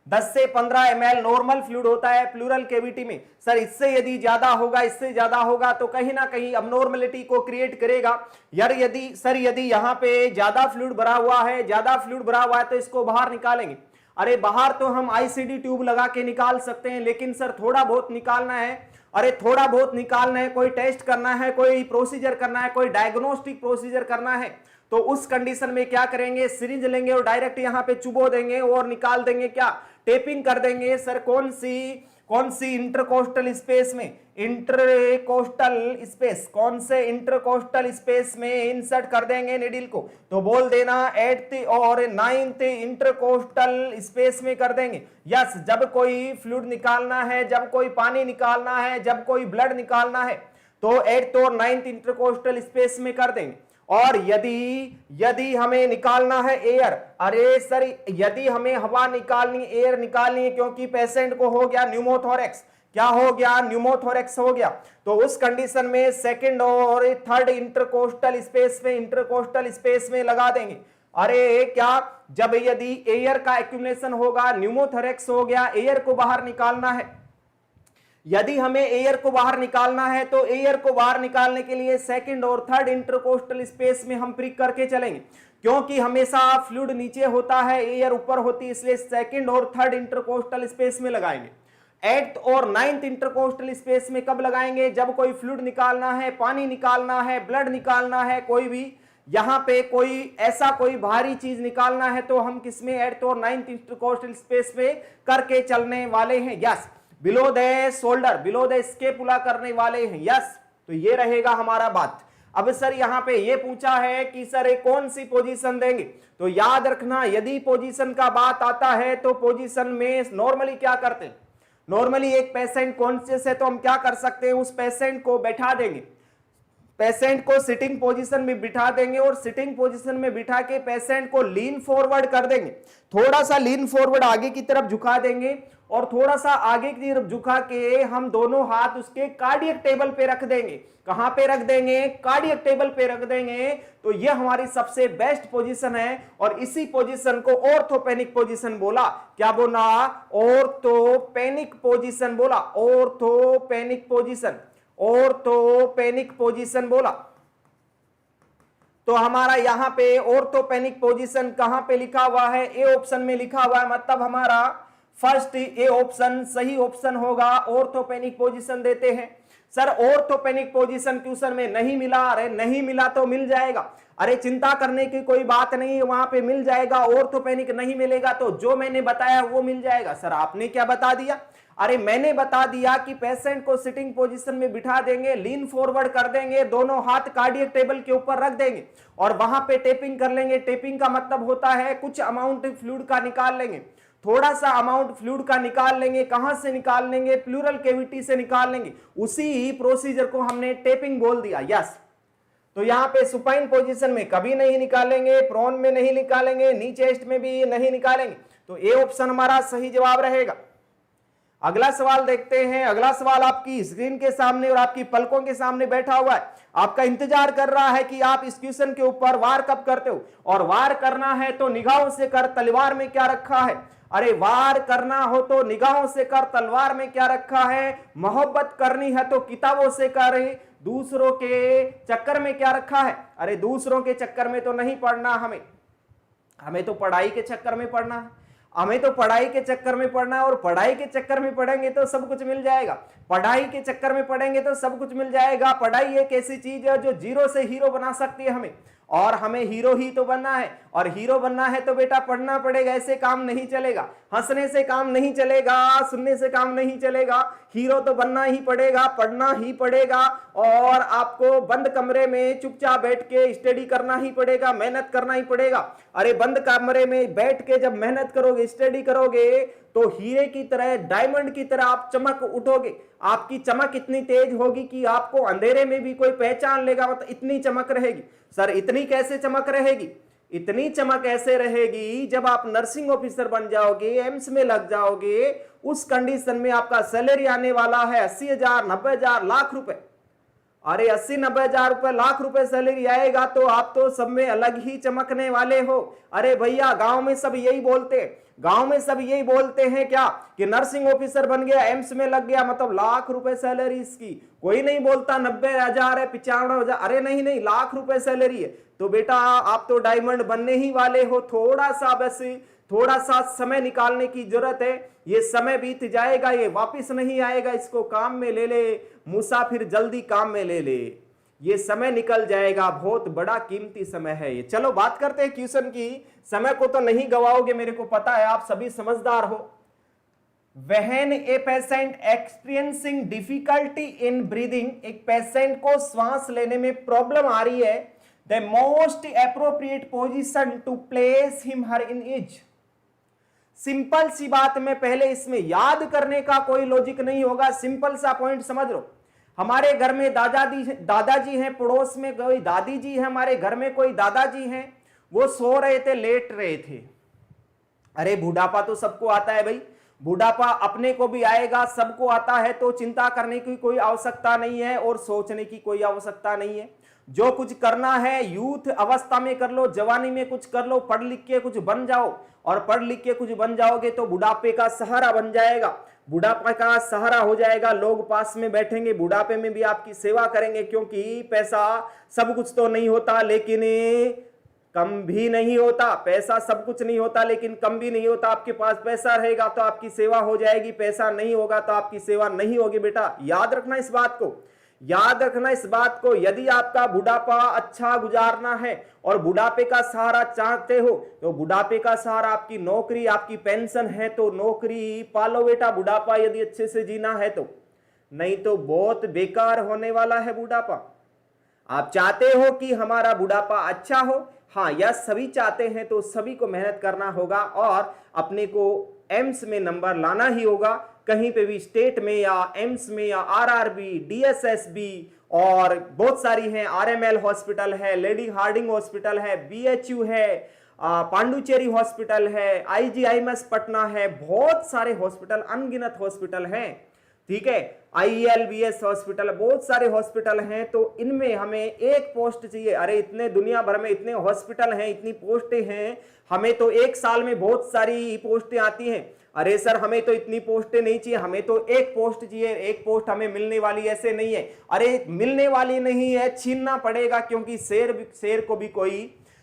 10 से 15 ml नॉर्मल फ्लूइड होता है प्लूरल कैविटी में। सर इससे यदि ज्यादा होगा, इससे ज्यादा होगा तो कहीं ना कहीं अबनॉर्मलिटी को क्रिएट करेगा। यार यदि यहाँ पे ज्यादा फ्लूइड भरा हुआ है तो इसको बाहर निकालेंगे। अरे बाहर तो हम आईसीडी ट्यूब लगा के निकाल सकते हैं, लेकिन सर थोड़ा बहुत निकालना है। अरे थोड़ा बहुत निकालना है, कोई टेस्ट करना है, कोई प्रोसीजर करना है, कोई डायग्नोस्टिक प्रोसीजर करना है, तो उस कंडीशन में क्या करेंगे, सिरिंज लेंगे और डायरेक्ट यहां पे चुबो देंगे और निकाल देंगे, क्या टेपिंग कर देंगे। सर कौन सी इंटरकोस्टल स्पेस में, कौन से इंटरकोस्टल स्पेस में इंसर्ट कर देंगे नीडल को, तो बोल देना 8th और 9th इंटरकोस्टल स्पेस में कर देंगे। यस, जब कोई फ्लूइड निकालना है, जब कोई पानी निकालना है, जब कोई ब्लड निकालना है तो 8th और 9th इंटरकोस्टल स्पेस में कर देंगे। और यदि हमें निकालना है एयर, अरे सर यदि हमें हवा निकालनी, एयर निकालनी है, क्योंकि पेशेंट को हो गया न्यूमोथोरेक्स, क्या हो गया, न्यूमोथोरेक्स हो गया, तो उस कंडीशन में 2nd और 3rd इंटरकोस्टल स्पेस में लगा देंगे। अरे क्या, जब यदि एयर का एक्यूमुलेशन होगा, न्यूमोथोरेक्स हो गया, एयर को बाहर निकालना है, यदि हमें एयर को बाहर निकालना है तो एयर को बाहर निकालने के लिए 2nd और 3rd इंटरकोस्टल स्पेस में हम प्रिक करके चलेंगे, क्योंकि हमेशा फ्लूइड नीचे होता है, एयर ऊपर होती है, इसलिए 2nd और 3rd इंटरकोस्टल स्पेस में लगाएंगे। 8th और 9th इंटरकोस्टल स्पेस में कब लगाएंगे, जब कोई फ्लूइड निकालना है, पानी निकालना है, ब्लड निकालना है, कोई भी यहां पे कोई भारी चीज निकालना है, तो हम किसमें, 8th और 9th इंटरकोस्टल स्पेस में करके चलने वाले हैं। Yes, below the shoulder, below the scapula करने वाले हैं। यस, तो ये रहेगा हमारा बात। अब सर यहां पे ये पूछा है कि सर कौन सी पोजीशन देंगे, तो याद रखना यदि पोजीशन का बात आता है तो पोजीशन में नॉर्मली क्या करते हैं, नॉर्मली एक पेशेंट कॉन्शियस है तो हम क्या कर सकते हैं, उस पेशेंट को बैठा देंगे, पेशेंट को सिटिंग पोजीशन में बिठा देंगे और सिटिंग पोजीशन में बिठा के पेशेंट को लीन फॉरवर्ड कर देंगे, थोड़ा सा लीन फॉरवर्ड आगे की तरफ झुका देंगे और थोड़ा सा आगे की तरफ झुका के हम दोनों हाथ उसके कार्डियक टेबल पे रख देंगे। कहां पे रख देंगे, कार्डियक टेबल पे रख देंगे। तो यह हमारी सबसे बेस्ट पोजीशन है और इसी पोजीशन को ऑर्थोपेनिक पोजीशन बोला। क्या बोला, ऑर्थोपेनिक पोजीशन बोला, ऑर्थोपेनिक पोजीशन, ऑर्थोपेनिक पोजीशन बोला। तो हमारा यहां पे ऑर्थोपेनिक पोजीशन कहां पे लिखा हुआ है, ए ऑप्शन में लिखा हुआ है, मतलब हमारा फर्स्ट ए ऑप्शन सही ऑप्शन होगा, ऑर्थोपेनिक पोजीशन देते हैं। सर ऑर्थोपेनिक पोजीशन क्वेश्चन में नहीं मिला, अरे नहीं मिला तो मिल जाएगा, अरे चिंता करने की कोई बात नहीं, वहां पे मिल जाएगा। ऑर्थोपेनिक नहीं मिलेगा तो जो मैंने बताया वो मिल जाएगा। सर आपने क्या बता दिया, अरे मैंने बता दिया कि पेशेंट को सिटिंग पोजीशन में बिठा देंगे, लीन फॉरवर्ड कर देंगे, दोनों हाथ कार्डियक टेबल के ऊपर रख देंगे और वहां पे टेपिंग कर लेंगे। टेपिंग का मतलब होता है कुछ अमाउंट फ्लूइड का निकाल लेंगे, थोड़ा सा अमाउंट फ्लूइड का निकाल लेंगे। कहां से निकाल लेंगे, प्लूरल कैविटी से निकाल लेंगे। उसी ही प्रोसीजर को हमने टेपिंग बोल दिया। यस, तो यहां पे सुपाइन पोजीशन में कभी नहीं निकालेंगे, प्रोन में नहीं निकालेंगे, नी चेस्ट में भी नहीं निकालेंगे। तो ए ऑप्शन हमारा सही जवाब रहेगा। अगला सवाल देखते हैं। अगला सवाल आपकी स्क्रीन के सामने और आपकी पलकों के सामने बैठा हुआ है, आपका इंतजार कर रहा है कि आप इस क्वेश्चन के ऊपर वार कब करते हो। और वार करना है तो निगाहों से कर, तलवार में क्या रखा है। अरे वार करना हो तो निगाहों से कर, तलवार में क्या रखा है। मोहब्बत करनी है तो किताबों से कर, दूसरों के चक्कर में क्या रखा है। अरे दूसरों के चक्कर में तो नहीं पढ़ना, हमें तो पढ़ाई के चक्कर में पढ़ना है, हमें तो पढ़ाई के चक्कर में पढ़ना है। और पढ़ाई के चक्कर में पढ़ेंगे तो सब कुछ मिल जाएगा, पढ़ाई के चक्कर में पढ़ेंगे तो सब कुछ मिल जाएगा। पढ़ाई एक ऐसी चीज है जो जीरो से हीरो बना सकती है हमें, और हमें हीरो ही तो बनना है। और हीरो बनना है तो बेटा पढ़ना पड़ेगा, ऐसे काम नहीं चलेगा, हंसने से काम नहीं चलेगा, सुनने से काम नहीं चलेगा। हीरो तो बनना ही पड़ेगा, पढ़ना ही पड़ेगा और आपको बंद कमरे में चुपचाप बैठ के स्टडी करना ही पड़ेगा, मेहनत करना ही पड़ेगा। अरे बंद कमरे में बैठ के जब मेहनत करोगे, स्टडी करोगे तो हीरे की तरह, डायमंड की तरह आप चमक उठोगे। आपकी चमक इतनी तेज होगी कि आपको अंधेरे में भी कोई पहचान लेगा, मतलब इतनी चमक रहेगी। सर इतनी कैसे चमक रहेगी, इतनी चमक ऐसे रहेगी जब आप नर्सिंग ऑफिसर बन जाओगे, एम्स में लग जाओगे, उस कंडीशन में आपका सैलरी आने वाला है 80,000, 90,000, लाख रुपए। अरे 80-90,000 रुपए, लाख रुपए सैलरी आएगा तो आप तो सब में अलग ही चमकने वाले हो। अरे भैया गांव में सब यही बोलते हैं, गांव में सब यही बोलते हैं क्या कि नर्सिंग ऑफिसर बन गया, एम्स में लग गया, मतलब लाख रुपए सैलरी इसकी। कोई नहीं बोलता 90,000 है, 95,000, अरे नहीं नहीं, लाख रुपए सैलरी है। तो बेटा आप तो डायमंड बनने ही वाले हो, थोड़ा सा बस थोड़ा सा समय निकालने की जरूरत है। ये समय बीत जाएगा, ये वापिस नहीं आएगा, इसको काम में ले ले, मुसाफिर जल्दी काम में ले ले, ये समय निकल जाएगा, बहुत बड़ा कीमती समय है ये। चलो बात करते हैं क्वेश्चन की। समय को तो नहीं गवाओगे, मेरे को पता है, आप सभी समझदार हो। When a patient experiencing difficulty in breathing, एक पेशेंट को श्वास लेने में प्रॉब्लम आ रही है, the most appropriate position to place him her in is। Simple सी बात में पहले इसमें याद करने का कोई लॉजिक नहीं होगा, सिंपल सा पॉइंट समझ लो। हमारे घर में दादाजी हैं, पड़ोस में कोई दादी जी है, हमारे घर में कोई दादाजी हैं, वो सो रहे थे, लेट रहे थे। अरे बुढ़ापा तो सबको आता है भाई, बुढ़ापा अपने को भी आएगा, सबको आता है, तो चिंता करने की कोई आवश्यकता नहीं है और सोचने की कोई आवश्यकता नहीं है। जो कुछ करना है यूथ अवस्था में कर लो, जवानी में कुछ कर लो, पढ़ लिख के कुछ बन जाओ, और पढ़ लिख के कुछ बन जाओगे तो बुढ़ापे का सहारा बन जाएगा, बुढ़ापे का सहारा हो जाएगा। लोग पास में बैठेंगे, बुढ़ापे में भी आपकी सेवा करेंगे, क्योंकि पैसा सब कुछ तो नहीं होता लेकिन कम भी नहीं होता। पैसा सब कुछ नहीं होता लेकिन कम भी नहीं होता। आपके पास पैसा रहेगा तो आपकी सेवा हो जाएगी, पैसा नहीं होगा तो आपकी सेवा नहीं होगी। बेटा याद रखना इस बात को, याद रखना इस बात को। यदि आपका बुढ़ापा अच्छा गुजारना है और बुढ़ापे का सहारा चाहते हो तो बुढ़ापे का सहारा आपकी नौकरी, आपकी पेंशन है तो नौकरी पालो बेटा, बुढ़ापा यदि अच्छे से जीना है तो, नहीं तो बहुत बेकार होने वाला है बुढ़ापा। आप चाहते हो कि हमारा बुढ़ापा अच्छा हो, हाँ यह सभी चाहते हैं, तो सभी को मेहनत करना होगा और अपने को एम्स में नंबर लाना ही होगा। कहीं पे भी स्टेट में या एम्स में या आरआरबी, डीएसएसबी और बहुत सारी हैं, आरएमएल हॉस्पिटल है, लेडी हार्डिंग हॉस्पिटल है, बीएचयू है, पांडुचेरी हॉस्पिटल है, आईजीआईएमएस पटना है, बहुत सारे हॉस्पिटल, अनगिनत हॉस्पिटल हैं, ठीक है, आईएलबीएस हॉस्पिटल, बहुत सारे हॉस्पिटल हैं। तो इनमें हमें एक पोस्ट चाहिए। अरे इतने दुनिया भर में इतने हॉस्पिटल हैं, इतनी पोस्टें हैं, हमें तो एक साल में बहुत सारी पोस्टें आती हैं। अरे सर हमें तो इतनी पोस्टें नहीं चाहिए, हमें तो एक पोस्ट चाहिए, एक पोस्ट हमें मिलने वाली ऐसे नहीं है। अरे मिलने वाली नहीं है, छीनना पड़ेगा, क्योंकि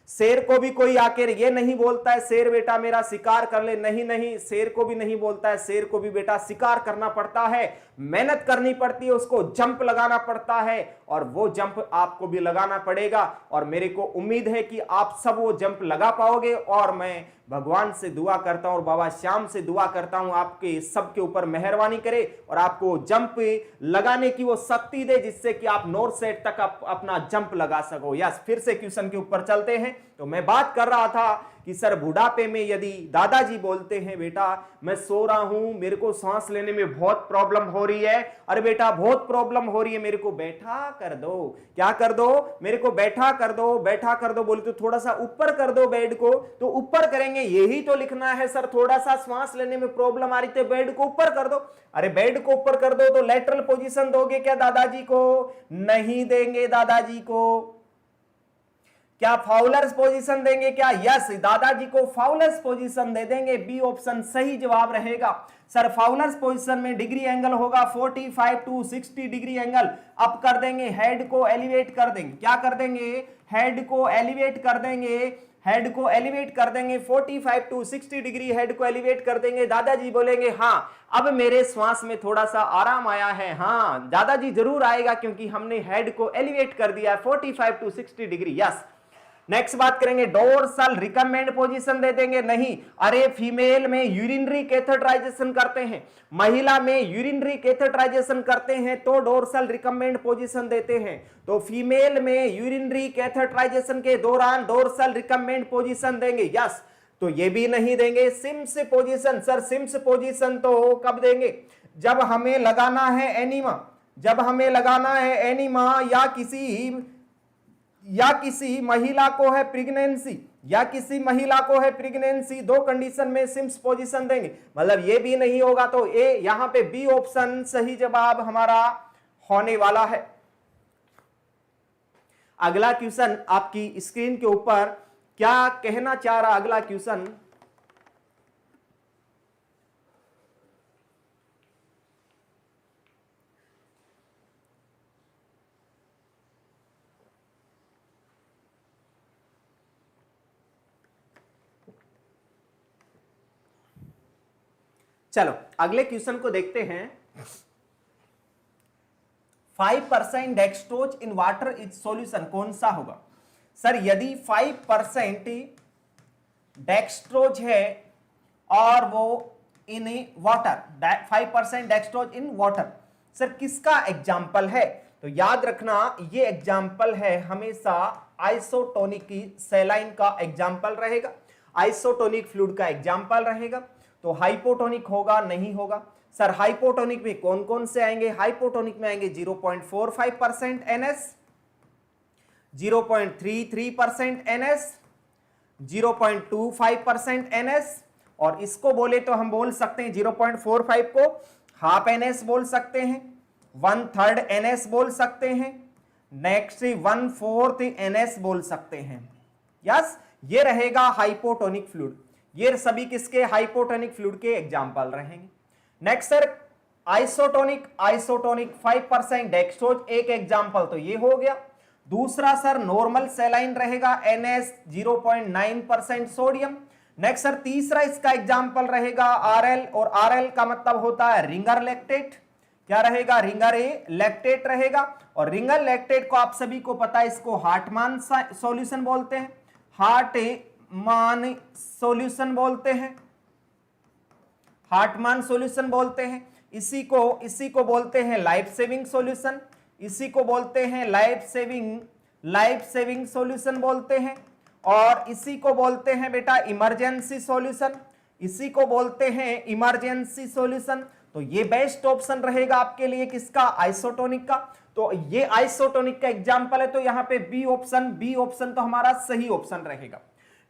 शेर को भी कोई आकर ये नहीं बोलता है शेर बेटा मेरा शिकार कर ले, नहीं नहीं, शेर को भी नहीं बोलता है, शेर को भी बेटा शिकार करना पड़ता है, मेहनत करनी पड़ती है, उसको जंप लगाना पड़ता है, और वो जंप आपको भी लगाना पड़ेगा। और मेरे को उम्मीद है कि आप सब वो जंप लगा पाओगे, और मैं भगवान से दुआ करता हूं और बाबा श्याम से दुआ करता हूं आपके सबके ऊपर मेहरबानी करे और आपको जंप लगाने की वो शक्ति दे, जिससे कि आप नॉर्थ साइड तक अपना जंप लगा सको। यस, फिर से क्वेश्चन के ऊपर चलते हैं। तो मैं बात कर रहा था कि सर बुढ़ापे में यदि दादाजी बोलते हैं बेटा मैं सो रहा हूं, मेरे को सांस लेने में बहुत प्रॉब्लम हो रही है, अरे बेटा बहुत प्रॉब्लम हो रही है, मेरे को बैठा कर दो, क्या कर दो, मेरे को बैठा कर दो, बैठा कर दो, बोले तो थोड़ा सा ऊपर कर दो बेड को, तो ऊपर करेंगे, यही तो लिखना है सर, थोड़ा सा सांस लेने में प्रॉब्लम आ रही थी, बेड को ऊपर कर दो। अरे बेड को ऊपर कर दो तो लेटरल पोजीशन दोगे क्या दादाजी को? नहीं देंगे दादाजी को। क्या फाउलर्स पोजीशन देंगे क्या? यस, दादाजी को फाउलर्स पोजीशन दे देंगे। बी ऑप्शन सही जवाब रहेगा। सर फाउलर्स पोजीशन में डिग्री एंगल होगा 45 टू 60 डिग्री एंगल अप कर देंगे, हेड को एलिवेट कर देंगे, क्या कर देंगे, हेड को एलिवेट कर देंगे, हेड को एलिवेट कर देंगे 45 टू 60 डिग्री, हेड को एलिवेट कर देंगे। दादाजी बोलेंगे हाँ अब मेरे श्वास में थोड़ा सा आराम आया है। हाँ दादाजी जरूर आएगा क्योंकि हमने हेड को एलिवेट कर दिया 45 टू 60 डिग्री। यस, नेक्स्ट बात करेंगे, डोर्सल रिकमेंड पोजीशन दे देंगे, नहीं। अरे फीमेल में यूरिनरी कैथेटराइजेशन करते हैं, महिला में यूरिनरी कैथेटराइजेशन करते हैं तो डोर्सल रिकमेंड पोजीशन देते हैं। तो फीमेल में यूरिनरी कैथेटराइजेशन के दौरान डोर्सल रिकमेंड पोजीशन देंगे। यस, तो ये भी नहीं देंगे। Sims position, sir Sims position तो कब देंगे? जब हमें लगाना है एनीमा, जब हमें लगाना है एनीमा या किसी महिला को है प्रेगनेंसी, या किसी महिला को है प्रेगनेंसी, दो कंडीशन में सिम्स पोजीशन देंगे। मतलब ये भी नहीं होगा तो ए, यहां पे बी ऑप्शन सही जवाब हमारा होने वाला है। अगला क्वेश्चन आपकी स्क्रीन के ऊपर क्या कहना चाह रहा, अगला क्वेश्चन चलो अगले क्वेश्चन को देखते हैं। 5% dextrose in water is solution, कौन सा होगा सर? यदि 5% डेक्सट्रोज है और वो in water, 5% dextrose in water, sir किसका एग्जाम्पल है? तो याद रखना ये एग्जाम्पल है हमेशा आइसोटोनिक की सैलाइन का एग्जाम्पल रहेगा, आइसोटोनिक फ्लूइड का एग्जाम्पल रहेगा। तो हाइपोटोनिक होगा नहीं होगा सर? हाइपोटोनिक में कौन कौन से आएंगे? हाइपोटोनिक में आएंगे 0.45% NS, 0.33% NS, 0.25% NS, और इसको बोले तो हम बोल सकते हैं 0.45 को हाफ NS बोल सकते हैं, 1/3 NS बोल सकते हैं, नेक्स्ट 1/4 NS बोल सकते हैं। यस, ये रहेगा हाइपोटोनिक फ्लूइड। ये सभी किसके? हाइपोटोनिक फ्लूइड के एग्जाम्पल रहेंगे। नेक्स्ट सर आइसोटोनिक, 5% डेक्सट्रोज एक एग्जाम्पल तो ये हो गया। दूसरा सर नॉर्मल सैलाइन रहेगा NS, 0.9% सोडियम। नेक्स्ट सर तीसरा इसका एग्जाम्पल रहेगा RL, और RL का मतलब होता है रिंगर लैक्टेट। क्या रहेगा? रिंगर लैक्टेट रहेगा। और रिंगर लैक्टेट को आप सभी को पता है, इसको हार्टमान सॉल्यूशन बोलते हैं, हार्टमान सॉल्यूशन बोलते हैं, हार्टमान सॉल्यूशन बोलते हैं। इसी को बोलते हैं लाइफ सेविंग सॉल्यूशन, इसी को बोलते हैं लाइफ सेविंग सॉल्यूशन बोलते हैं। और इसी को बोलते हैं बेटा इमरजेंसी सॉल्यूशन, इसी को बोलते हैं इमरजेंसी सॉल्यूशन। तो ये बेस्ट ऑप्शन रहेगा आपके लिए किसका? आइसोटोनिक का। तो ये आइसोटोनिक का एग्जांपल है, तो यहां पे बी ऑप्शन तो हमारा सही ऑप्शन रहेगा।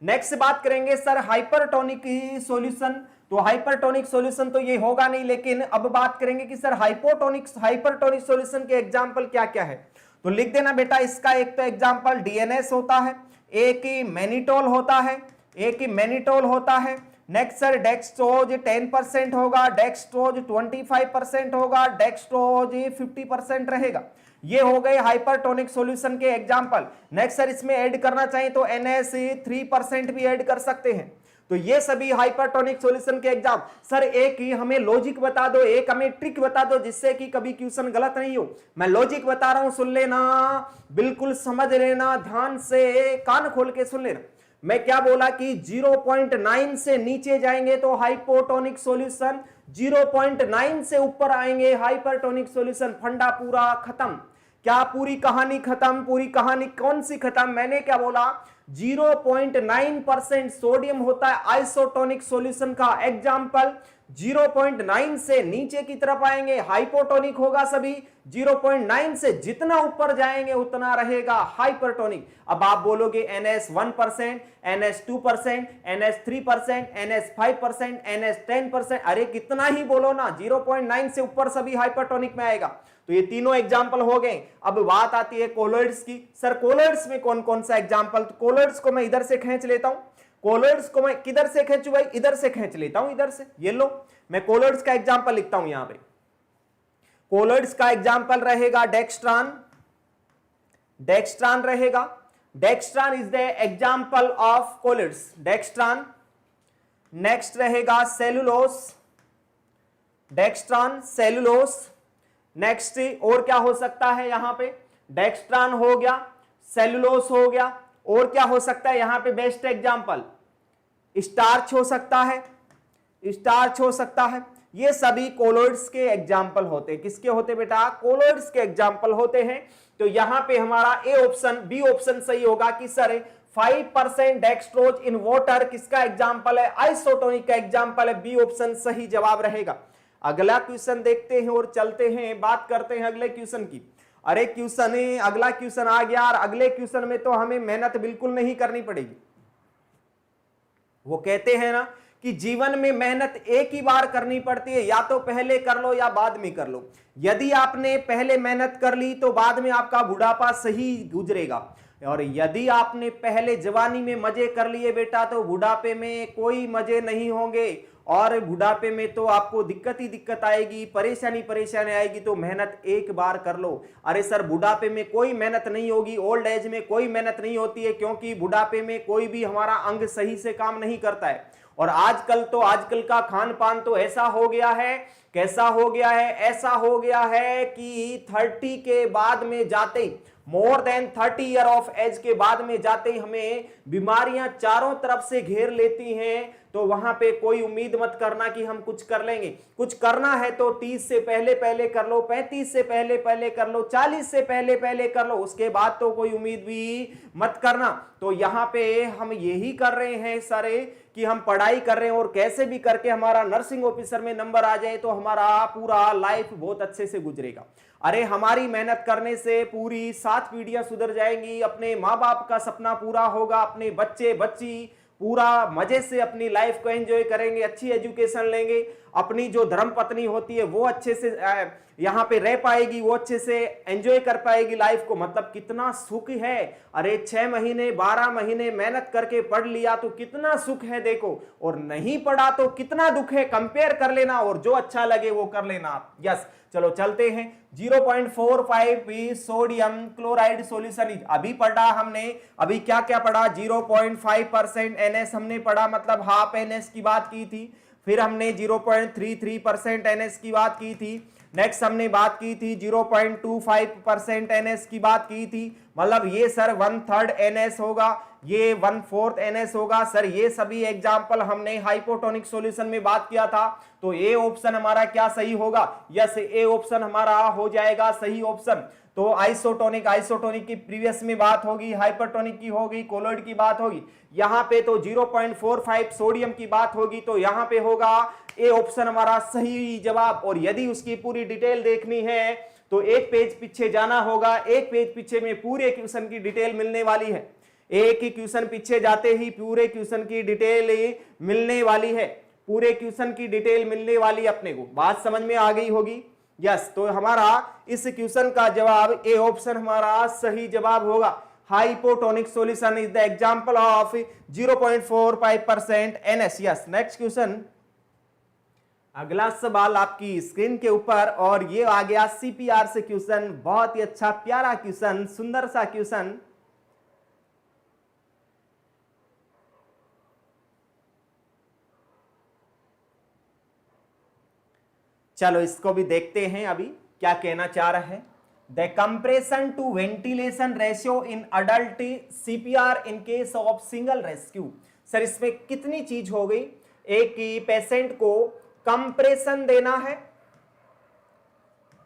नेक्स्ट बात करेंगे सर हाइपरटोनिक सॉल्यूशन। तो हाइपरटोनिक सॉल्यूशन तो ये होगा नहीं, लेकिन अब बात करेंगे कि सर हाइपरटोनिक सॉल्यूशन के एग्जांपल क्या क्या है। तो लिख देना बेटा, इसका एक तो एग्जांपल DNS होता है, एक ही मैनिटोल होता है, नेक्स्ट सर डेक्सट्रोज 10% होगा, डेक्सट्रोज 25% होगा, डेक्सट्रोज 50% रहेगा। ये हो गए हाइपरटोनिक सॉल्यूशन के एग्जांपल। नेक्स्ट सर इसमें ऐड करना चाहिए तो NS 3% भी ऐड कर सकते हैं। तो ये सभी हाइपरटोनिक सॉल्यूशन के एग्जाम। सर एक ही हमें लॉजिक बता दो, एक हमें ट्रिक बता दो, जिससे कि कभी क्वेश्चन गलत नहीं हो। मैं लॉजिक बता रहा हूं, सुन लेना, बिल्कुल समझ लेना, ध्यान से कान खोल के सुन लेना। मैं क्या बोला कि 0.9 से नीचे जाएंगे तो हाइपोटोनिक सॉल्यूशन, 0.9 से ऊपर आएंगे हाइपरटोनिक सॉल्यूशन। फंडा पूरा खत्म। क्या पूरी कहानी खत्म? पूरी कहानी कौन सी खत्म? मैंने क्या बोला? 0.9% सोडियम होता है आइसोटोनिक सॉल्यूशन का एग्जाम्पल। 0.9 से नीचे की तरफ आएंगे हाइपोटोनिक होगा सभी, 0.9 से जितना ऊपर जाएंगे उतना रहेगा हाइपरटोनिक। अब आप बोलोगे NS 1%, NS 2%, NS 3%, NS 5%, NS 10%, अरे कितना ही बोलो ना, 0.9 से ऊपर सभी हाइपरटोनिक में आएगा। तो ये तीनों एग्जाम्पल हो गए। अब बात आती है कोलॉइड्स की। सर कोलॉइड्स में कौन कौन सा एग्जाम्पल? तो कोलॉइड्स को मैं इधर से खींच लेता हूं, कोलॉइड्स को मैं किधर से खींचू भाई? इधर से खींच लेता हूं, इधर से। ये लो, मैं कोलॉइड्स का एग्जाम्पल लिखता हूं यहां पे। कोलॉइड्स का एग्जाम्पल रहेगा डेक्स्ट्रान, डेक्स्ट्रान रहेगा। Dextran is the example of colloids, dextran. Next रहेगा सेलुलोस, डेक्स्ट्रान सेलुलोस। नेक्स्ट और क्या हो सकता है यहां पे? डेक्स्ट्रान हो गया, सेलुलोस हो गया, और क्या हो सकता है यहां पे? बेस्ट एग्जांपल स्टार्च हो सकता है, स्टार्च हो सकता है। ये सभी कोलॉइड्स के एग्जांपल होते हैं। किसके होते बेटा? कोलॉइड्स के एग्जांपल होते हैं। तो यहां पे हमारा बी ऑप्शन सही होगा कि सर 5% डेक्सट्रोज इन वाटर किसका एग्जांपल है? आइसोटोनिक का एग्जांपल है। बी ऑप्शन सही जवाब रहेगा। अगला क्वेश्चन देखते हैं और चलते हैं, बात करते हैं अगले क्वेश्चन की। अरे क्वेश्चन अगला क्वेश्चन आ गया, और अगले क्वेश्चन में तो हमें मेहनत बिल्कुल नहीं करनी पड़ेगी। वो कहते हैं ना कि जीवन में मेहनत एक ही बार करनी पड़ती है, या तो पहले कर लो या बाद में कर लो। यदि आपने पहले मेहनत कर ली तो बाद में आपका बुढ़ापा सही गुजरेगा, और यदि आपने पहले जवानी में मजे कर लिए बेटा तो बुढ़ापे में कोई मजे नहीं होंगे, और बुढ़ापे में तो आपको दिक्कत ही दिक्कत आएगी, परेशानी आएगी। तो मेहनत एक बार कर लो। अरे सर बुढ़ापे में कोई मेहनत नहीं होगी, ओल्ड एज में कोई मेहनत नहीं होती है, क्योंकि बुढ़ापे में कोई भी हमारा अंग सही से काम नहीं करता है। और आजकल का खान पान तो ऐसा हो गया है, कैसा हो गया है, ऐसा हो गया है कि 30 के बाद में जाते ही, more than 30 year of age के बाद में जाते ही हमें बीमारियां चारों तरफ से घेर लेती हैं। तो वहां पे कोई उम्मीद मत करना कि हम कुछ कर लेंगे। कुछ करना है तो 30 से पहले पहले कर लो, 35 से पहले पहले कर लो, 40 से पहले पहले कर लो, उसके बाद तो कोई उम्मीद भी मत करना। तो यहाँ पे हम यही कर रहे हैं सारे कि हम पढ़ाई कर रहे हैं और कैसे भी करके हमारा नर्सिंग ऑफिसर में नंबर आ जाए तो हमारा पूरा लाइफ बहुत अच्छे से गुजरेगा। अरे हमारी मेहनत करने से पूरी 7 पीढ़ियां सुधर जाएंगी, अपने माँ बाप का सपना पूरा होगा, अपने बच्चे बच्ची पूरा मजे से अपनी लाइफ को एंजॉय करेंगे, अच्छी एजुकेशन लेंगे, अपनी जो धर्म पत्नी होती है वो अच्छे से यहाँ पे रह पाएगी, वो अच्छे से एंजॉय कर पाएगी लाइफ को। मतलब कितना सुख है। अरे 6 महीने 12 महीने मेहनत करके पढ़ लिया तो कितना सुख है देखो, और नहीं पढ़ा तो कितना दुख है। कंपेयर कर लेना और जो अच्छा लगे वो कर लेना। यस, चलो चलते हैं। 0.45 सोडियम क्लोराइड सॉल्यूशन अभी पढ़ा हमने। अभी क्या क्या पढ़ा? 0.5% NS हमने पढ़ा, मतलब हाफ NS की बात की थी। फिर हमने 0.33% NS की बात की थी। नेक्स्ट हमने बात की थी 0.25% NS की बात की थी, मतलब ये सर 1/3 NS होगा, ये 1/4 NS होगा। सर ये सभी एग्जाम्पल हमने हाइपोटोनिक सॉल्यूशन में बात किया था। तो ए ऑप्शन हमारा क्या सही होगा? यस, ए ऑप्शन हमारा हो जाएगा सही ऑप्शन। तो आइसोटोनिक की प्रीवियस में बात होगी, हाइपरटोनिक की होगी, कोलॉइड की बात होगी। यहाँ पे तो 0.45 सोडियम की बात होगी, तो यहाँ पे होगा ए ऑप्शन हमारा सही जवाब। और यदि उसकी पूरी डिटेल देखनी है तो एक पेज पीछे जाना होगा। एक पेज पीछे में पूरे क्वेश्चन की डिटेल मिलने वाली है। एक ही क्वेश्चन पीछे जाते ही पूरे क्वेश्चन की डिटेल मिलने वाली है, पूरे क्वेश्चन की डिटेल मिलने वाली अपने को। बात समझ में आ गई होगी? यस, तो हमारा इस क्वेश्चन का जवाब ए ऑप्शन हमारा सही जवाब होगा। Hypotonic solution is the example of 0.45% NS। Yes, next question, अगला सवाल आपकी स्क्रीन के ऊपर, और ये आ गया CPR से क्वेश्चन। बहुत ही अच्छा प्यारा क्वेश्चन, सुंदर सा क्वेश्चन। चलो इसको भी देखते हैं अभी क्या कहना चाह रहा है। The compression to ventilation ratio in adult CPR in case of single rescue. Sir इसमें कितनी चीज हो गई? एक ही पेशेंट को कंप्रेशन देना है,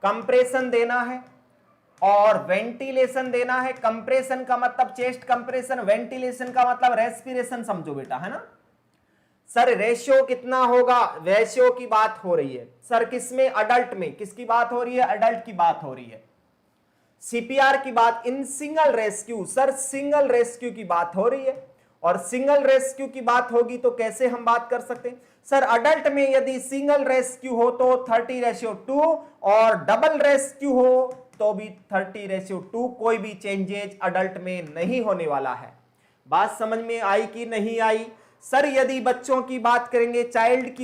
कंप्रेशन देना है और वेंटिलेशन देना है। कंप्रेशन का मतलब चेस्ट कंप्रेशन, वेंटिलेशन का मतलब रेस्पिरेशन, समझो बेटा, है ना। सर रेशियो कितना होगा? रेशियो की बात हो रही है सर किसमें? अडल्ट में। किसकी बात हो रही है? अडल्ट की बात हो रही है। CPR की बात in single rescue, sir single rescue की बात हो रही है। और सिंगल रेस्क्यू की बात होगी तो कैसे हम बात कर सकते हैं? सर अडल्ट में यदि सिंगल रेस्क्यू हो तो 30:2, और डबल रेस्क्यू हो तो भी 30:2। कोई भी चेंजेज अडल्ट में नहीं होने वाला है। बात समझ में आई कि नहीं आई? सर यदि बच्चों की बात करेंगे, चाइल्ड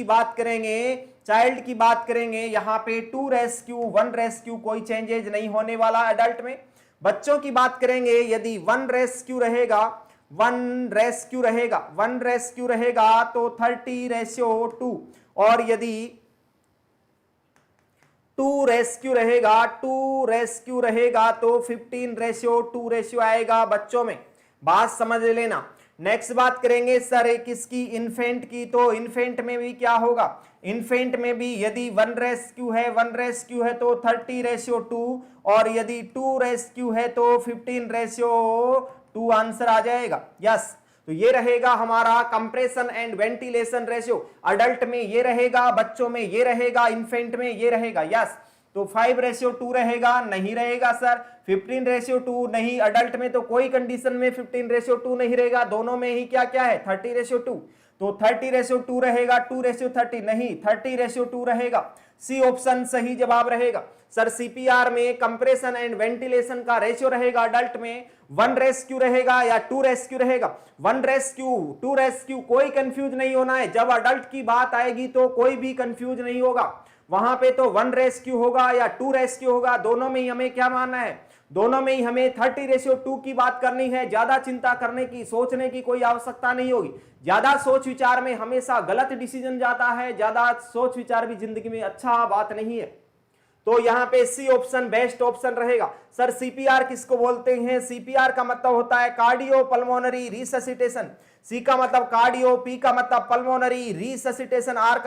की बात करेंगे, यहाँ पे 2:1, 1:, कोई चेंजेज नहीं होने वाला अडल्ट में। बच्चों की बात करेंगे, यदि 1:2 रहेगा, 1:2 रहेगा तो 30:2, और यदि 2:2 रहेगा तो 15:2 आएगा बच्चों में। बात समझ लेना। नेक्स्ट बात करेंगे सर किसकी? इन्फेंट की। तो इन्फेंट में भी क्या होगा? इन्फेंट में भी यदि 1:1 है तो 30:2, और यदि 2:2 है तो 15:2 आंसर आ जाएगा। यस, तो ये रहेगा हमारा compression and ventilation ratio. Adult में ये रहेगा, बच्चों में ये रहेगा, इन्फेंट में ये रहेगा। यस, तो 5:2 रहेगा? नहीं रहेगा सर। 15:2 नहीं, अडल्ट में तो कोई कंडीशन में 15:2 नहीं रहेगा। दोनों में ही क्या क्या है? 30:2। तो 30:2 रहेगा, 2:30 नहीं, 30:2 रहेगा। सी ऑप्शन सही जवाब रहेगा। सर सीपीआर में कंप्रेशन एंड वेंटिलेशन का रेशियो रहेगा अडल्ट में 1:Q रहेगा या 2:Q रहेगा? 1:Q, 2:Q, कोई कंफ्यूज नहीं होना है। जब अडल्ट की बात आएगी तो कोई भी कंफ्यूज नहीं होगा, वहां पे तो 1:Q होगा या 2:Q होगा, दोनों में ही हमें क्या मानना है? दोनों में ही हमें 30:2 की बात करनी है। ज्यादा चिंता करने की, सोचने की कोई आवश्यकता नहीं होगी। ज्यादा सोच विचार में हमेशा गलत डिसीजन जाता है, ज्यादा सोच विचार भी जिंदगी में अच्छा बात नहीं है। तो यहां पे सी ऑप्शन बेस्ट ऑप्शन रहेगा। सर सीपीआर किसको बोलते हैं? सीपीआर का मतलब होता है कार्डियो पल्मोनरी रिससिटेशन। सी का मतलब कार्डियो, पी का मतलब पल्मोनरी, रिससिटेशन, आर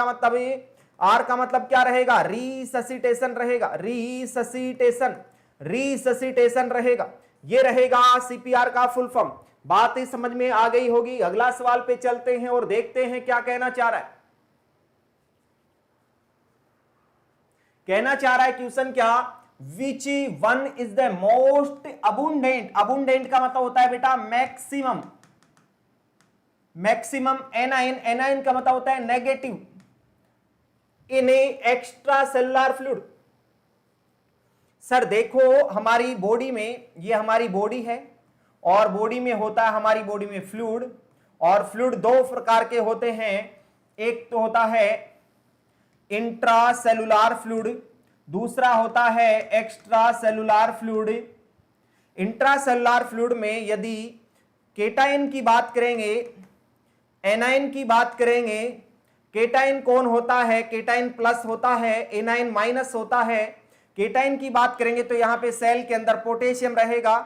का मतलब क्या रहेगा? रिससिटेशन रहेगा, रिससिटेशन रहेगा। ये रहेगा सीपीआर का फुल फॉर्म। बात ही समझ में आ गई होगी। अगला सवाल पे चलते हैं और देखते हैं क्या कहना चाह रहा है। कहना चाह रहा है क्वेश्चन क्या, which one is the most abundant. Abundant का मतलब होता है बेटा मैक्सिमम, मैक्सिमम एनाइन, एनाइन का मतलब होता है नेगेटिव इन ए एक्स्ट्रा सेलुलर फ्लूइड। सर देखो हमारी बॉडी में, ये हमारी बॉडी है और बॉडी में होता है हमारी बॉडी में फ्लूइड, और फ्लूइड दो प्रकार के होते हैं। एक तो होता है इंट्रासेलुलर फ्लूइड, दूसरा होता है extra cellular fluid. Intracellular fluid में यदि केटाइन की बात करेंगे, एनाइन की बात करेंगे, केटाइन कौन होता है? केटाइन प्लस होता है, एनाइन माइनस होता है। केटाइन की बात करेंगे तो यहां पे सेल के अंदर पोटेशियम रहेगा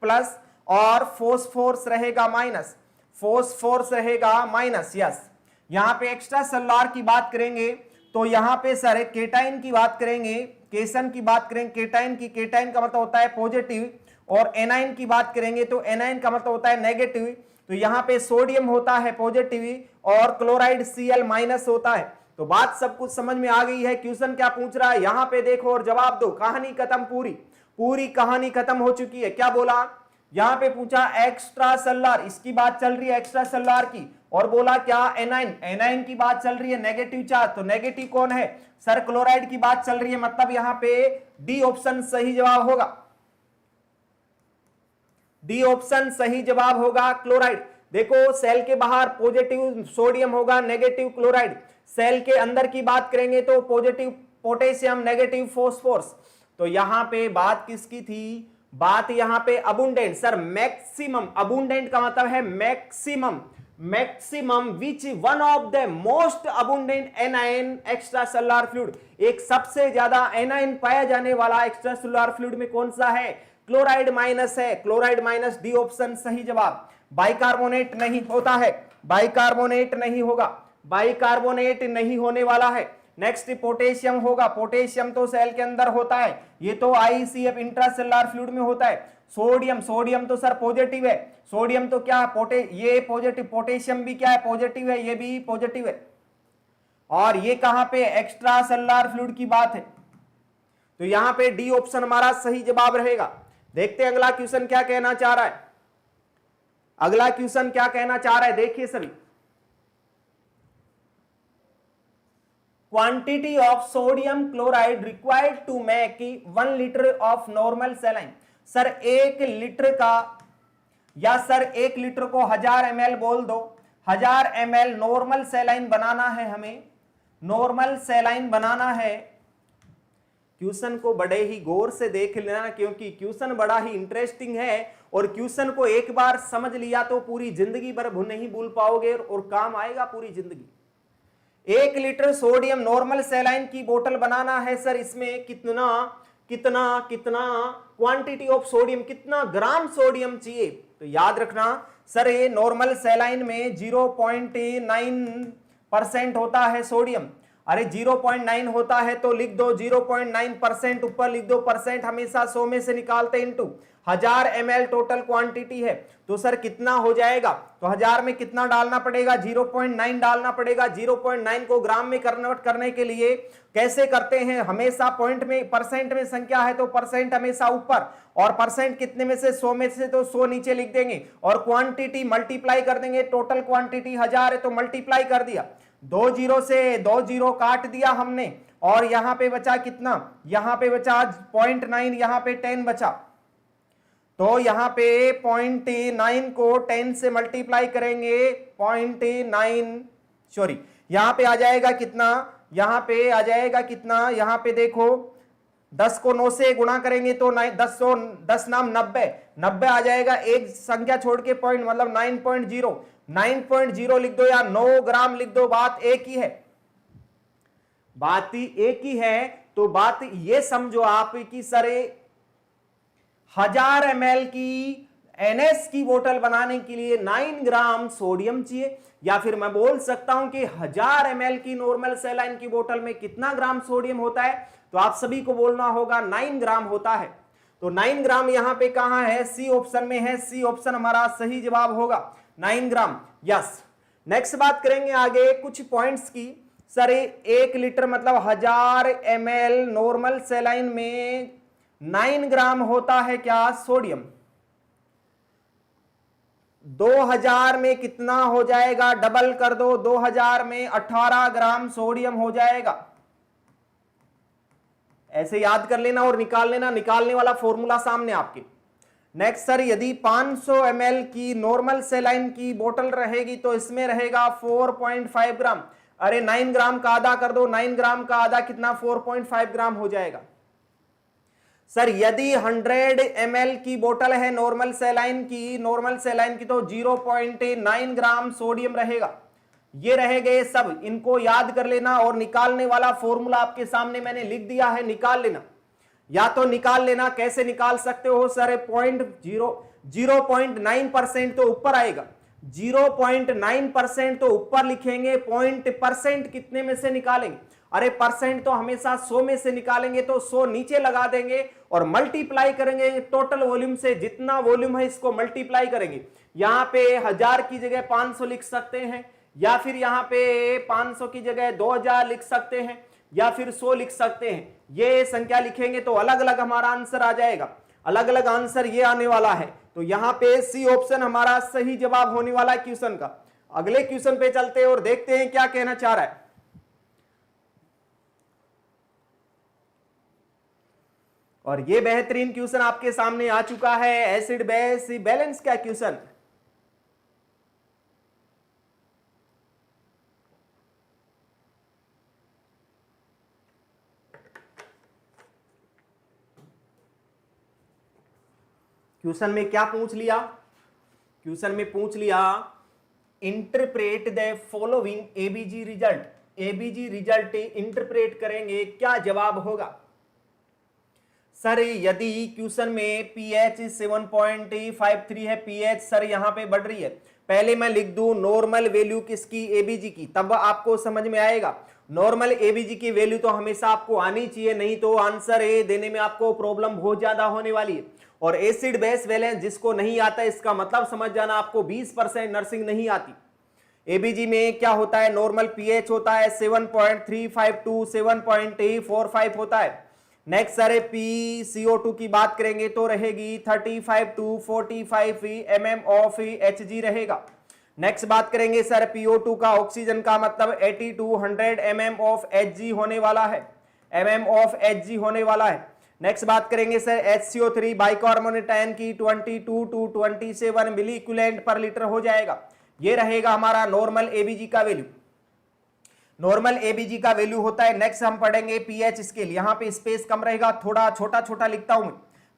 प्लस और फोस्फोरस रहेगा माइनस, फोस्फोरस रहेगा माइनस, यस। यहां पे एक्स्ट्रा सेलुलर की बात करेंगे तो यहां पे सर केटाइन की बात करेंगे, केशन की बात करेंगे केटाइन की, केटाइन का मतलब होता है पॉजिटिव, और एनाइन की बात करेंगे तो एनाइन का मतलब होता है नेगेटिव। तो यहां पे सोडियम होता है पॉजिटिव और क्लोराइड Cl माइनस होता है। तो बात सब कुछ समझ में आ गई है। क्वेश्चन क्या पूछ रहा है यहां पे देखो और जवाब दो। कहानी खत्म, पूरी कहानी खत्म हो चुकी है। क्या बोला यहां पे? पूछा एक्स्ट्रा सेलुलर, इसकी बात चल रही है एक्स्ट्रा सेलुलर की, और बोला क्या? एनाइन, एनाइन की बात चल रही है नेगेटिव चार्ज। तो नेगेटिव कौन है? सर क्लोराइड की बात चल रही है, मतलब यहां पे डी ऑप्शन सही जवाब होगा। डी ऑप्शन सही जवाब होगा, क्लोराइड। देखो सेल के बाहर पॉजिटिव सोडियम होगा, नेगेटिव क्लोराइड। सेल के अंदर की बात करेंगे तो पॉजिटिव पोटेशियम, नेगेटिव फोस्फोरस। तो यहां पे बात किसकी थी? बात यहां पे अबुंडेंट। सर मैक्सिमम, अबुंडेंट का मतलब है maximum, maximum which one of the most abundant anion extracellular fluid. एक सबसे ज्यादा एनाइन पाया जाने वाला एक्स्ट्रा सेलुलर फ्लूइड में कौन सा है? क्लोराइड माइनस है, क्लोराइड माइनस, डी ऑप्शन सही जवाब। बाइकार्बोनेट नहीं होता है, बाइकार्बोनेट नहीं होगा, बाइकार्बोनेट नहीं होने वाला है। नेक्स्ट पोटेशियम होगा, पोटेशियम तो सेल के अंदर होता है, ये तो ICF इंट्रासेलुलर फ्लूइड में होता है। सोडियम, सोडियम तो सर पॉजिटिव है, सोडियम तो क्या ये पॉजिटिव, पोटेशियम भी क्या है? पॉजिटिव है, ये भी पॉजिटिव है। और ये कहां पे? एक्स्ट्रा सेलुलर फ्लूइड की बात है। तो यहां पे डी ऑप्शन हमारा सही जवाब रहेगा। देखते हैं अगला क्वेश्चन क्या कहना चाह रहा है। अगला क्वेश्चन क्या कहना चाह रहा है देखिए सभी। Quantity of sodium chloride required to make 1 litre of normal saline. Sir 1 litre का, या सर 1 लीटर को 1000 ml बोल दो, 1000 ml नॉर्मल सैलाइन बनाना है हमें, नॉर्मल सैलाइन बनाना है। क्वेश्चन को बड़े ही गौर से देख लेना क्योंकि क्वेश्चन बड़ा ही इंटरेस्टिंग है, और क्वेश्चन को एक बार समझ लिया तो पूरी जिंदगी भर नहीं भूल पाओगे और काम आएगा पूरी जिंदगी। 1 लीटर सोडियम नॉर्मल सैलाइन की बोतल बनाना है सर, इसमें कितना कितना कितना क्वांटिटी ऑफ सोडियम, कितना ग्राम सोडियम चाहिए? तो याद रखना सर ये नॉर्मल सैलाइन में 0.9% होता है सोडियम। अरे 0.9 होता है तो लिख दो 0.9%, ऊपर लिख दो परसेंट, हमेशा 100 में से निकालते इनटू 1000 ml टोटल क्वांटिटी है। तो सर कितना हो जाएगा? तो 1000 में कितना डालना पड़ेगा? 0.9 डालना पड़ेगा। 0.9 को ग्राम में कन्वर्ट करने के लिए कैसे करते हैं? हमेशा पॉइंट में, परसेंट में संख्या है तो परसेंट हमेशा ऊपर, और परसेंट कितने में से? 100 में से, तो 100 नीचे लिख देंगे, और क्वांटिटी मल्टीप्लाई कर देंगे। टोटल क्वांटिटी 1000 है तो मल्टीप्लाई कर दिया, दो जीरो से दो जीरो काट दिया हमने और यहां पे बचा कितना, यहां पे बचा 0.9, यहां पे 10 बचा। तो यहां पे 0.9 को 10 से मल्टीप्लाई करेंगे, 0.9 सॉरी यहां पे आ जाएगा कितना, यहां पे आ जाएगा कितना, यहां पे देखो 10 को 9 से गुणा करेंगे तो 10 नाम 90, 90 आ जाएगा, एक संख्या छोड़ के पॉइंट मतलब 9.0, 9.0 लिख दो या 9 ग्राम लिख दो, बात एक ही है, बात ही एक ही है। तो बात ये समझो आप कि सर 1000 ml की NS की बोतल बनाने के लिए 9 ग्राम सोडियम चाहिए, या फिर मैं बोल सकता हूं कि 1000 ml की नॉर्मल सैलाइन की बोतल में कितना ग्राम सोडियम होता है, तो आप सभी को बोलना होगा 9 ग्राम होता है। तो 9 ग्राम यहां पे कहां है, सी ऑप्शन में है, सी ऑप्शन हमारा सही जवाब होगा 9 ग्राम, यस। नेक्स्ट बात करेंगे आगे कुछ पॉइंट्स की। सर 1 लीटर मतलब 1000 ml नॉर्मल सैलाइन में 9 ग्राम होता है क्या सोडियम, 2000 में कितना हो जाएगा, डबल कर दो, 2000 में 18 ग्राम सोडियम हो जाएगा। ऐसे याद कर लेना और निकाल लेना, निकालने वाला फॉर्मूला सामने आपके। नेक्स्ट सर यदि 500 ml की नॉर्मल सैलाइन की बोतल रहेगी तो इसमें रहेगा 4.5 ग्राम। अरे 9 ग्राम का आधा कर दो, 9 ग्राम का आधा कितना, 4.5 ग्राम हो जाएगा। सर यदि 100 ml की बोतल है नॉर्मल सैलाइन की तो 0.9 ग्राम सोडियम रहेगा। ये रह गए सब, इनको याद कर लेना और निकालने वाला फॉर्मूला आपके सामने मैंने लिख दिया है, निकाल लेना, या तो निकाल लेना। कैसे निकाल सकते हो सर, 0.9% तो ऊपर आएगा, 0.9% तो ऊपर लिखेंगे, परसेंट कितने में से निकालेंगे, अरे परसेंट तो हमेशा 100 में से निकालेंगे, तो 100 नीचे लगा देंगे और मल्टीप्लाई करेंगे टोटल वॉल्यूम से, जितना वॉल्यूम है इसको मल्टीप्लाई करेंगे। यहां पे 1000 की जगह 500 लिख सकते हैं, या फिर यहां पे 500 की जगह 2000 लिख सकते हैं, या फिर 100 लिख सकते हैं। ये संख्या लिखेंगे तो अलग अलग हमारा आंसर आ जाएगा, अलग अलग आंसर ये आने वाला है। तो यहां पे सी ऑप्शन हमारा सही जवाब होने वाला है क्वेश्चन का। अगले क्वेश्चन पे चलते हैं और देखते हैं क्या कहना चाह रहा है। और ये बेहतरीन क्वेश्चन आपके सामने आ चुका है, एसिड बेस बैलेंस का क्वेश्चन। क्वेश्चन में क्या पूछ लिया, क्वेश्चन में पूछ लिया interpret the following ABG result, ABG result interpret करेंगे, क्या जवाब होगा। सर यदि क्वेश्चन में पीएच 7.53 है, पीएच सर यहां पे बढ़ रही है, पहले मैं लिख दूं नॉर्मल वैल्यू किसकी, एबीजी की, तब आपको समझ में आएगा। नॉर्मल एबीजी की वैल्यू तो हमेशा आपको आनी चाहिए, नहीं तो आंसर ए देने में आपको प्रॉब्लम बहुत ज्यादा होने वाली है। और एसिड बेस बैलेंस जिसको नहीं आता इसका मतलब समझ जाना आपको 20% नर्सिंग नहीं आती। एबीजी में क्या होता है, नॉर्मल पीएच होता है 7.352 7.45 होता है। नेक्स्ट सर PCO2 की बात करेंगे तो रहेगी 35 to 45 mm ऑफ Hg रहेगा। नेक्स्ट बात करेंगे सर PO2 का, ऑक्सीजन का मतलब 80 to 100 mm ऑफ Hg होने वाला है, mm ऑफ Hg होने वाला है। नेक्स्ट बात करेंगे सर HCO3 बाइकार्बोनेट आयन की 22 to 27 milliequivalent per litre हो जाएगा। ये रहेगा हमारा नॉर्मल एबीजी का वैल्यू, नॉर्मल एबीजी का वैल्यू होता है। नेक्स्ट हम पढ़ेंगे पीएच स्केल, यहां पे स्पेस कम रहेगा, थोड़ा छोटा छोटा लिखता हूं मैं,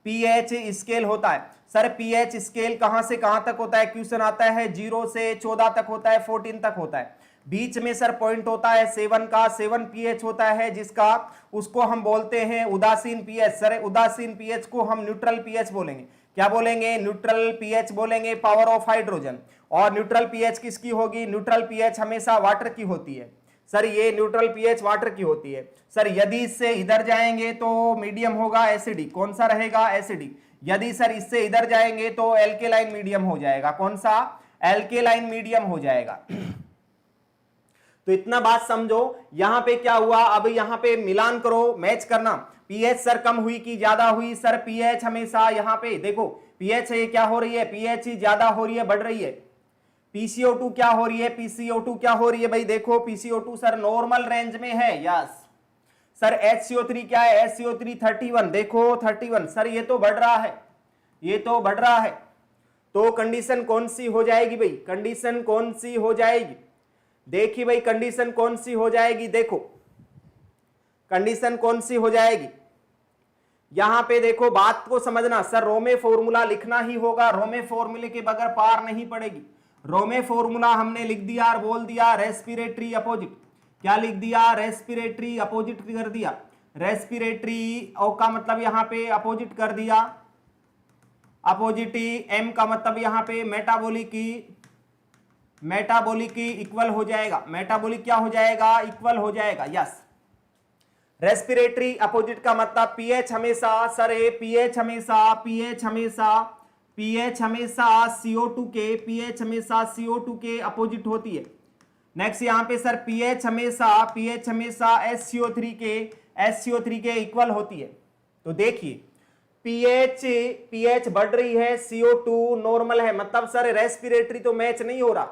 पीएच स्केल होता है। सर पीएच स्केल कहां से कहां तक होता है, क्वेश्चन आता है 0 से 14 तक होता है, 14 तक होता है। बीच में सर पॉइंट होता है 7 का, 7 पीएच होता है जिसका, उसको हम बोलते हैं उदासीन पीएच। सर उदासीन पीएच को हम न्यूट्रल पीएच बोलेंगे, क्या बोलेंगे, न्यूट्रल पीएच बोलेंगे, पावर ऑफ हाइड्रोजन। और न्यूट्रल पीएच किसकी होगी, न्यूट्रल पीएच हमेशा वाटर की होती है। सर ये न्यूट्रल पीएच वाटर की होती है। सर यदि इससे इधर जाएंगे तो मीडियम होगा एसिडिक, कौन सा रहेगा, एसिडिक। यदि सर इससे इधर जाएंगे तो एल्केलाइन मीडियम हो जाएगा, कौन सा, एल्केलाइन मीडियम हो जाएगा। तो इतना बात समझो। यहां पे क्या हुआ, अब यहां पे मिलान करो, मैच करना, पीएच सर कम हुई कि ज्यादा हुई, सर पीएच हमेशा यहां पे देखो पीएच ये क्या हो रही है, पीएच ज्यादा हो रही है, बढ़ रही है, पीसीओ2 क्या हो रही है, पीसीओ2 क्या हो रही है भाई, देखो पीसीओ2 सर नॉर्मल रेंज में है, यस सर। HCO3 क्या है, HCO3 31, देखो 31 सर, ये तो बढ़ रहा है, ये तो बढ़ रहा है। तो कंडीशन कौन सी हो जाएगी भाई, कंडीशन कौन सी हो जाएगी, देखिए भाई कंडीशन कौन सी हो जाएगी, देखो कंडीशन कौन सी हो जाएगी। यहां पे देखो बात को समझना सर, रोमे फॉर्मूला लिखना ही होगा, रोमे फॉर्मूले के बगैर पार नहीं पड़ेगी। रोमे फॉर्मूला हमने लिख दिया और बोल दिया रेस्पिरेटरी अपोजिट, क्या लिख दिया, रेस्पिरेटरी अपोजिट कर दिया, रेस्पिरेटरी ओ का मतलब यहां पे अपोजिट कर दिया, अपोजिटी एम का मतलब यहां पे मेटाबॉलिक की, मेटाबॉलिक की इक्वल हो जाएगा, मेटाबॉलिक क्या हो जाएगा, इक्वल हो जाएगा, यस। रेस्पिरेटरी अपोजिट का मतलब पीएच हमेशा सर, पीएच हमेशा, पीएच हमेशा, पीएच हमेशा CO2 के, पीएच हमेशा CO2 के अपोजिट होती है। नेक्स्ट यहां पे सर पीएच हमेशा, पीएच हमेशा SCO3 के, SCO3 के इक्वल होती है। तो देखिए पीएच बढ़ रही है, CO2 नॉर्मल है, मतलब सर रेस्पिरेटरी तो मैच नहीं हो रहा,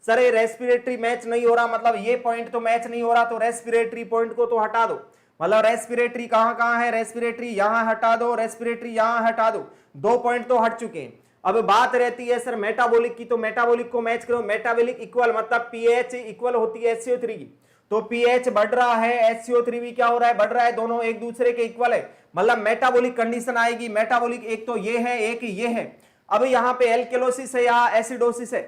सर ये रेस्पिरेटरी मैच नहीं हो रहा, मतलब ये पॉइंट तो मैच नहीं हो रहा, तो रेस्पिरेटरी पॉइंट को तो हटा दो, मतलब रेस्पिरेटरी कहां है, रेस्पिरेटरी यहां हटा दो, रेस्पिरेटरी यहां हटा दो, 2 पॉइंट तो हट चुके हैं। अब बात रहती है सर मेटाबॉलिक की, तो मेटाबॉलिक को मैच करो, मेटाबॉलिक इक्वल मतलब पीएच इक्वल होती है SCO3 की, तो पीएच बढ़ रहा है, SCO3 भी क्या हो रहा है, बढ़ रहा है, दोनों एक दूसरे के इक्वल है, मतलब मेटाबॉलिक कंडीशन आएगी। मेटाबॉलिक एक तो ये है, एक ये है। अब यहां पे एल्केलोसिस है या एसिडोसिस है,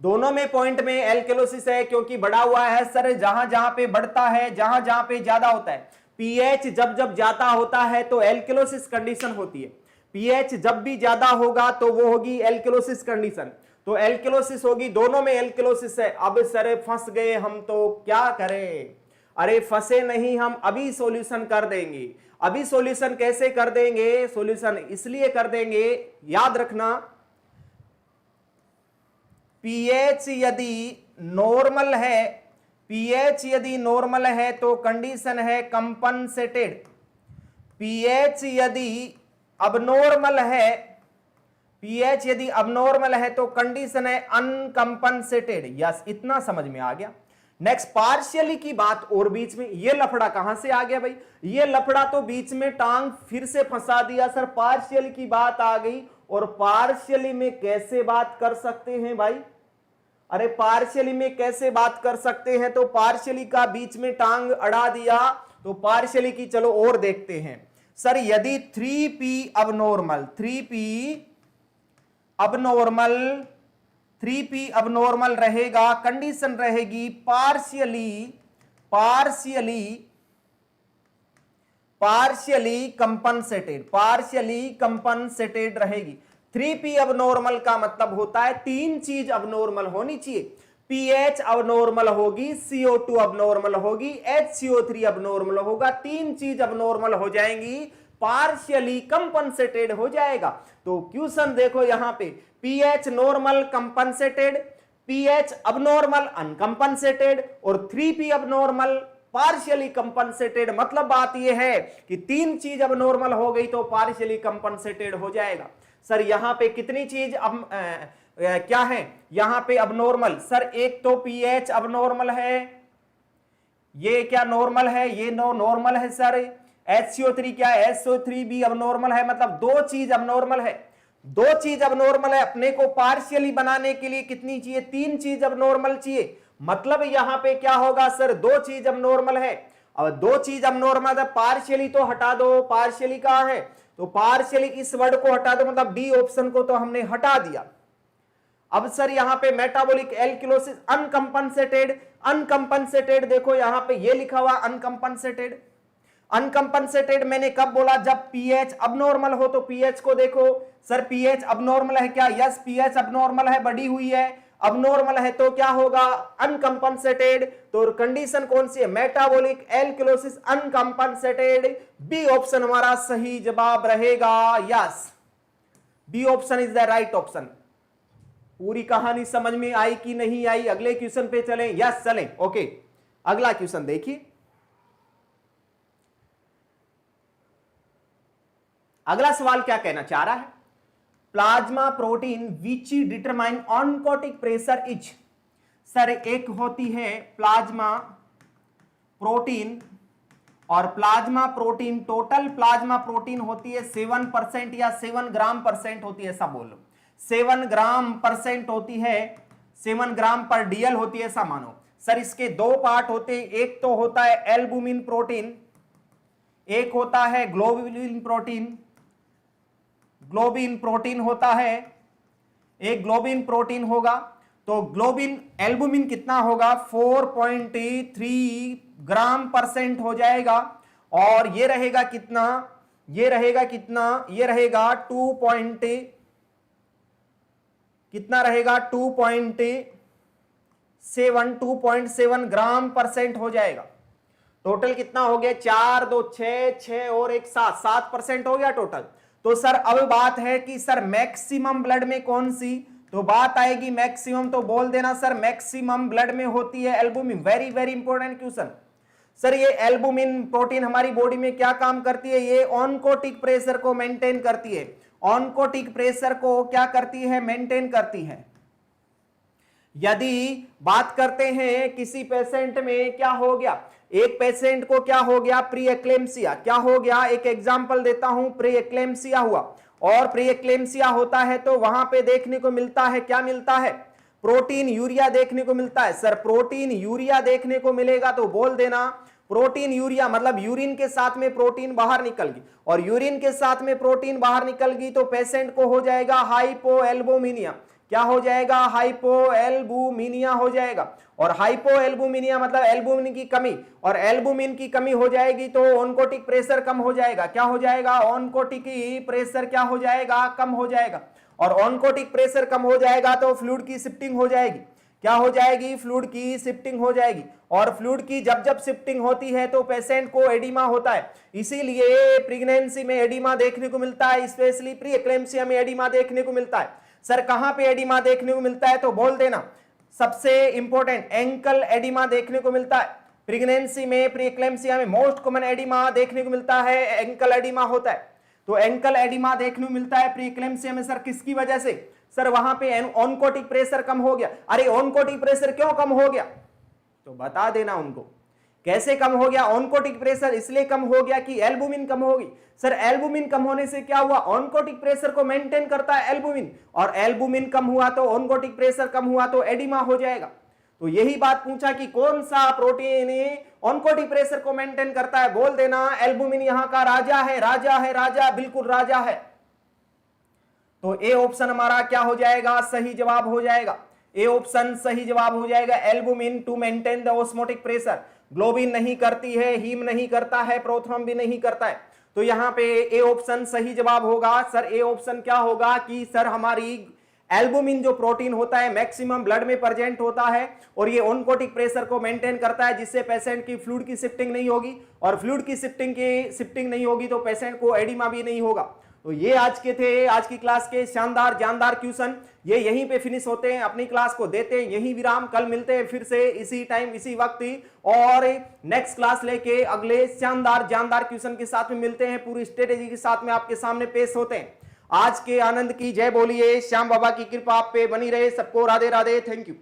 दोनों में पॉइंट में एल्केलोसिस है, क्योंकि बढ़ा हुआ है सर, जहां जहां पे बढ़ता है, जहां जहां पे ज्यादा होता है, पीएच जब जब ज्यादा होता है तो एल्केलोसिस कंडीशन होती है, पीएच जब भी ज्यादा होगा तो वो होगी एल्केलोसिस कंडीशन, तो एल्केलोसिस होगी, दोनों में एल्केलोसिस है। अब सर फंस गए हम, तो क्या करें, अरे फंसे नहीं हम, अभी सॉल्यूशन कर देंगे। अभी सॉल्यूशन कैसे कर देंगे, सॉल्यूशन इसलिए कर देंगे, याद रखना पीएच यदि नॉर्मल है, पीएच यदि नॉर्मल है तो कंडीशन है कंपनसेटेड, पीएच यदि अबनॉर्मल है, पीएच यदि अबनॉर्मल है तो कंडीशन है अनकंपनसेटेड, यस इतना समझ में आ गया। नेक्स्ट पार्शियली की बात, और बीच में ये लफड़ा कहां से आ गया भाई, ये लफड़ा तो बीच में टांग फिर से फंसा दिया सर, पार्शियली की बात आ गई, और पार्शियली में कैसे बात कर सकते हैं भाई, अरे पार्शियली में कैसे बात कर सकते हैं, तो पार्शियली का बीच में टांग अड़ा दिया, तो पार्शियली की चलो और देखते हैं सर। यदि 3p अबनॉर्मल, 3p अबनॉर्मल रहेगा, कंडीशन रहेगी पार्शियली कंपनसेटेड रहेगी। 3p अबनॉर्मल का मतलब होता है 3 चीज अबनॉर्मल होनी चाहिए, pH अबनॉर्मल होगी, CO2 अबनॉर्मल होगी, HCO3 अबनॉर्मल होगा, 3 चीज अबनॉर्मल हो जाएंगी, पार्शियली कंपनसेटेड हो जाएगा। तो क्वेश्चन देखो यहां पे pH normal compensated, pH abnormal uncompensated, और 3p अबनॉर्मल पार्शियली कंपनसेटेड, मतलब बात यह है कि 3 चीज अबनॉर्मल हो गई तो पार्शियली कंपनसेटेड हो जाएगा। सर यहां पे कितनी चीज अब क्या है यहां पे अबनॉर्मल, सर एक तो pH अबनॉर्मल है, ये क्या नॉर्मल है, ये नॉर्मल है सर। HCO3 क्या है, SO3 भी अबनॉर्मल है, मतलब 2 चीज अबनॉर्मल है, 2 चीज अबनॉर्मल है। अपने को पार्शियली बनाने के लिए कितनी चाहिए, 3 चीज अबनॉर्मल चाहिए, मतलब यहां पे क्या होगा सर, 2 चीज अबनॉर्मल है। अब 2 चीज अबनॉर्मल है, पार्शियली तो हटा दो, पार्शियली कहां है, तो पार्शियली इस वर्ड को हटा दो, मतलब डी ऑप्शन को तो हमने हटा दिया। अब सर यहां पे मेटाबॉलिक एल्किलोसिस अनकंपनसेटेड, अनकंपनसेटेड देखो यहां पे ये लिखा हुआ अनकंपनसेटेड, अनकंपनसेटेड मैंने कब बोला, जब pH अबनॉर्मल हो, तो pH को देखो सर, pH अबनॉर्मल है क्या, यस pH अबनॉर्मल है, बढ़ी हुई है, अबनॉर्मल है तो क्या होगा अनकंपनसेटेड, तो कंडीशन कौन सी है, metabolic alkalosis uncompensated, B option हमारा सही जवाब रहेगा, yes B option is the right option. पूरी कहानी समझ में आई कि नहीं आई, अगले क्वेश्चन पे चलें, यस चलें, ओके अगला क्वेश्चन देखिए। अगला सवाल क्या कहना चाह रहा है, plasma protein which determine oncotic pressure is. Sir एक होती है प्लाज्मा प्रोटीन, और plasma protein total plasma protein होती है 7% या 7 ग्राम परसेंट होती है, ऐसा बोलो 7 ग्राम परसेंट होती है, 7 ग्राम पर डीएल होती है, ऐसा मानो। सर इसके दो पार्ट होते हैं, एक तो होता है एल्बुमिन प्रोटीन, एक होता है ग्लोबिन प्रोटीन। ग्लोबिन प्रोटीन होता है, एक ग्लोबिन प्रोटीन होगा, तो ग्लोबिन एल्बुमिन कितना होगा 4.3 ग्राम परसेंट हो जाएगा, और ये रहेगा कितना, ये रहेगा कितना, ये रहेगा 2.7 ग्राम परसेंट हो जाएगा। टोटल कितना हो गया, 4 2 6 6 और 1 7% हो गया टोटल। तो सर अब बात है कि सर मैक्सिमम ब्लड में कौन सी, तो बात आएगी मैक्सिमम, तो बोल देना सर मैक्सिमम ब्लड में होती है albumin. Very very important question. Sir ये एल्बुमिन प्रोटीन हमारी बॉडी में क्या काम करती है, ये ऑनकोटिक प्रेशर को मेंटेन करती है, ऑनकोटिक प्रेशर को क्या करती है, मेंटेन करती है। यदि बात करते हैं किसी पेशेंट में क्या हो गया, एक पेशेंट को क्या हो गया, प्री एक्लेम्सिया, क्या हो गया, एक एग्जांपल देता हूं, प्री एक्लेम्सिया हुआ, और प्री एक्लेम्सिया होता है तो वहां पे देखने को मिलता है, क्या मिलता है, प्रोटीन यूरिया देखने को मिलता है। सर प्रोटीन यूरिया देखने को मिलेगा तो बोल देना प्रोटीन यूरिया मतलब यूरिन के साथ में प्रोटीन बाहर निकल गई, और यूरिन के साथ में प्रोटीन बाहर निकल गई तो पेशेंट को हो जाएगा हाइपोएल्बुमिनिया। क्या हो जाएगा, हाइपोएल्बुमिनिया हो जाएगा। और हाइपोएल्बुमिनिया मतलब एल्बुमिन की कमी, और एल्बुमिन की कमी हो जाएगी तो ऑनकोटिक प्रेशर कम हो जाएगा। क्या हो जाएगा, ऑनकोटिक प्रेशर क्या हो जाएगा, कम हो जाएगा। और ऑनकोटिक प्रेशर कम हो जाएगा तो फ्लूइड की शिफ्टिंग हो जाएगी। क्या हो जाएगी, फ्लूइड की शिफ्टिंग हो जाएगी, और फ्लूइड की जब जब शिफ्टिंग होती है तो पेशेंट को एडिमा होता है। इसीलिए प्रेगनेंसी में एडिमा देखने को मिलता है, स्पेशली प्री एक्लेम्सिया में एडिमा देखने को मिलता है। सर कहां पे एडिमा देखने को मिलता है, तो बोल देना सबसे इंपॉर्टेंट एंकल एडिमा देखने को मिलता है। प्रेगनेंसी में प्री एक्लेम्सिया में मोस्ट कॉमन एडिमा देखने को मिलता है, एंकल एडिमा होता है। तो एंकल एडिमा देखने को मिलता है प्री एक्लेम्सिया में। सर किसकी वजह से, सर वहां पे ऑनकोटिक प्रेशर कम हो गया। अरे ऑनकोटिक प्रेशर क्यों कम हो गया, तो बता देना उनको कैसे कम हो गया। ऑनकोटिक प्रेशर इसलिए कम हो गया कि एल्बुमिन कम होगी। सर एल्बुमिन कम होने से क्या हुआ, ऑनकोटिक प्रेशर को मेंटेन करता है एल्बुमिन, और एल्बुमिन कम हुआ तो ऑनकोटिक प्रेशर कम हुआ तो एडिमा हो जाएगा। तो यही बात पूछा कि कौन सा प्रोटीन ऑनकोटिक प्रेशर को मेंटेन करता है, बोल देना एल्बुमिन यहां का राजा है, राजा है, राजा, बिल्कुल राजा है। तो ए ऑप्शन हमारा क्या हो जाएगा, सही जवाब हो जाएगा। ए ऑप्शन सही जवाब हो जाएगा। Albumin to maintain the osmotic pressure, globin नहीं करती है, हीम नहीं करता है, प्रोथ्रम भी नहीं करता है। तो यहां पे ए ऑप्शन सही जवाब होगा। सर ए ऑप्शन क्या होगा कि सर हमारी एल्बुमिन जो प्रोटीन होता है मैक्सिमम ब्लड में प्रेजेंट होता है, और ये ऑनकोटिक प्रेशर को मेंटेन करता है, जिससे पेशेंट की फ्लूइड की शिफ्टिंग नहीं होगी, और फ्लूइड की शिफ्टिंग नहीं होगी तो पेशेंट को एडिमा भी नहीं होगा। तो ये आज के थे, आज की क्लास के शानदार जानदार क्वेश्चन। ये यहीं पे फिनिश होते हैं, अपनी क्लास को देते हैं यहीं विराम। कल मिलते हैं फिर से इसी टाइम इसी वक्त ही, और नेक्स्ट क्लास लेके अगले शानदार जानदार क्वेश्चन के साथ में मिलते हैं, पूरी स्ट्रेटेजी के साथ में आपके सामने पेश होते हैं। आज के आनंद की जय बोलिए, श्याम बाबा की कृपा आप पे बनी रहे। सबको राधे राधे, थैंक यू।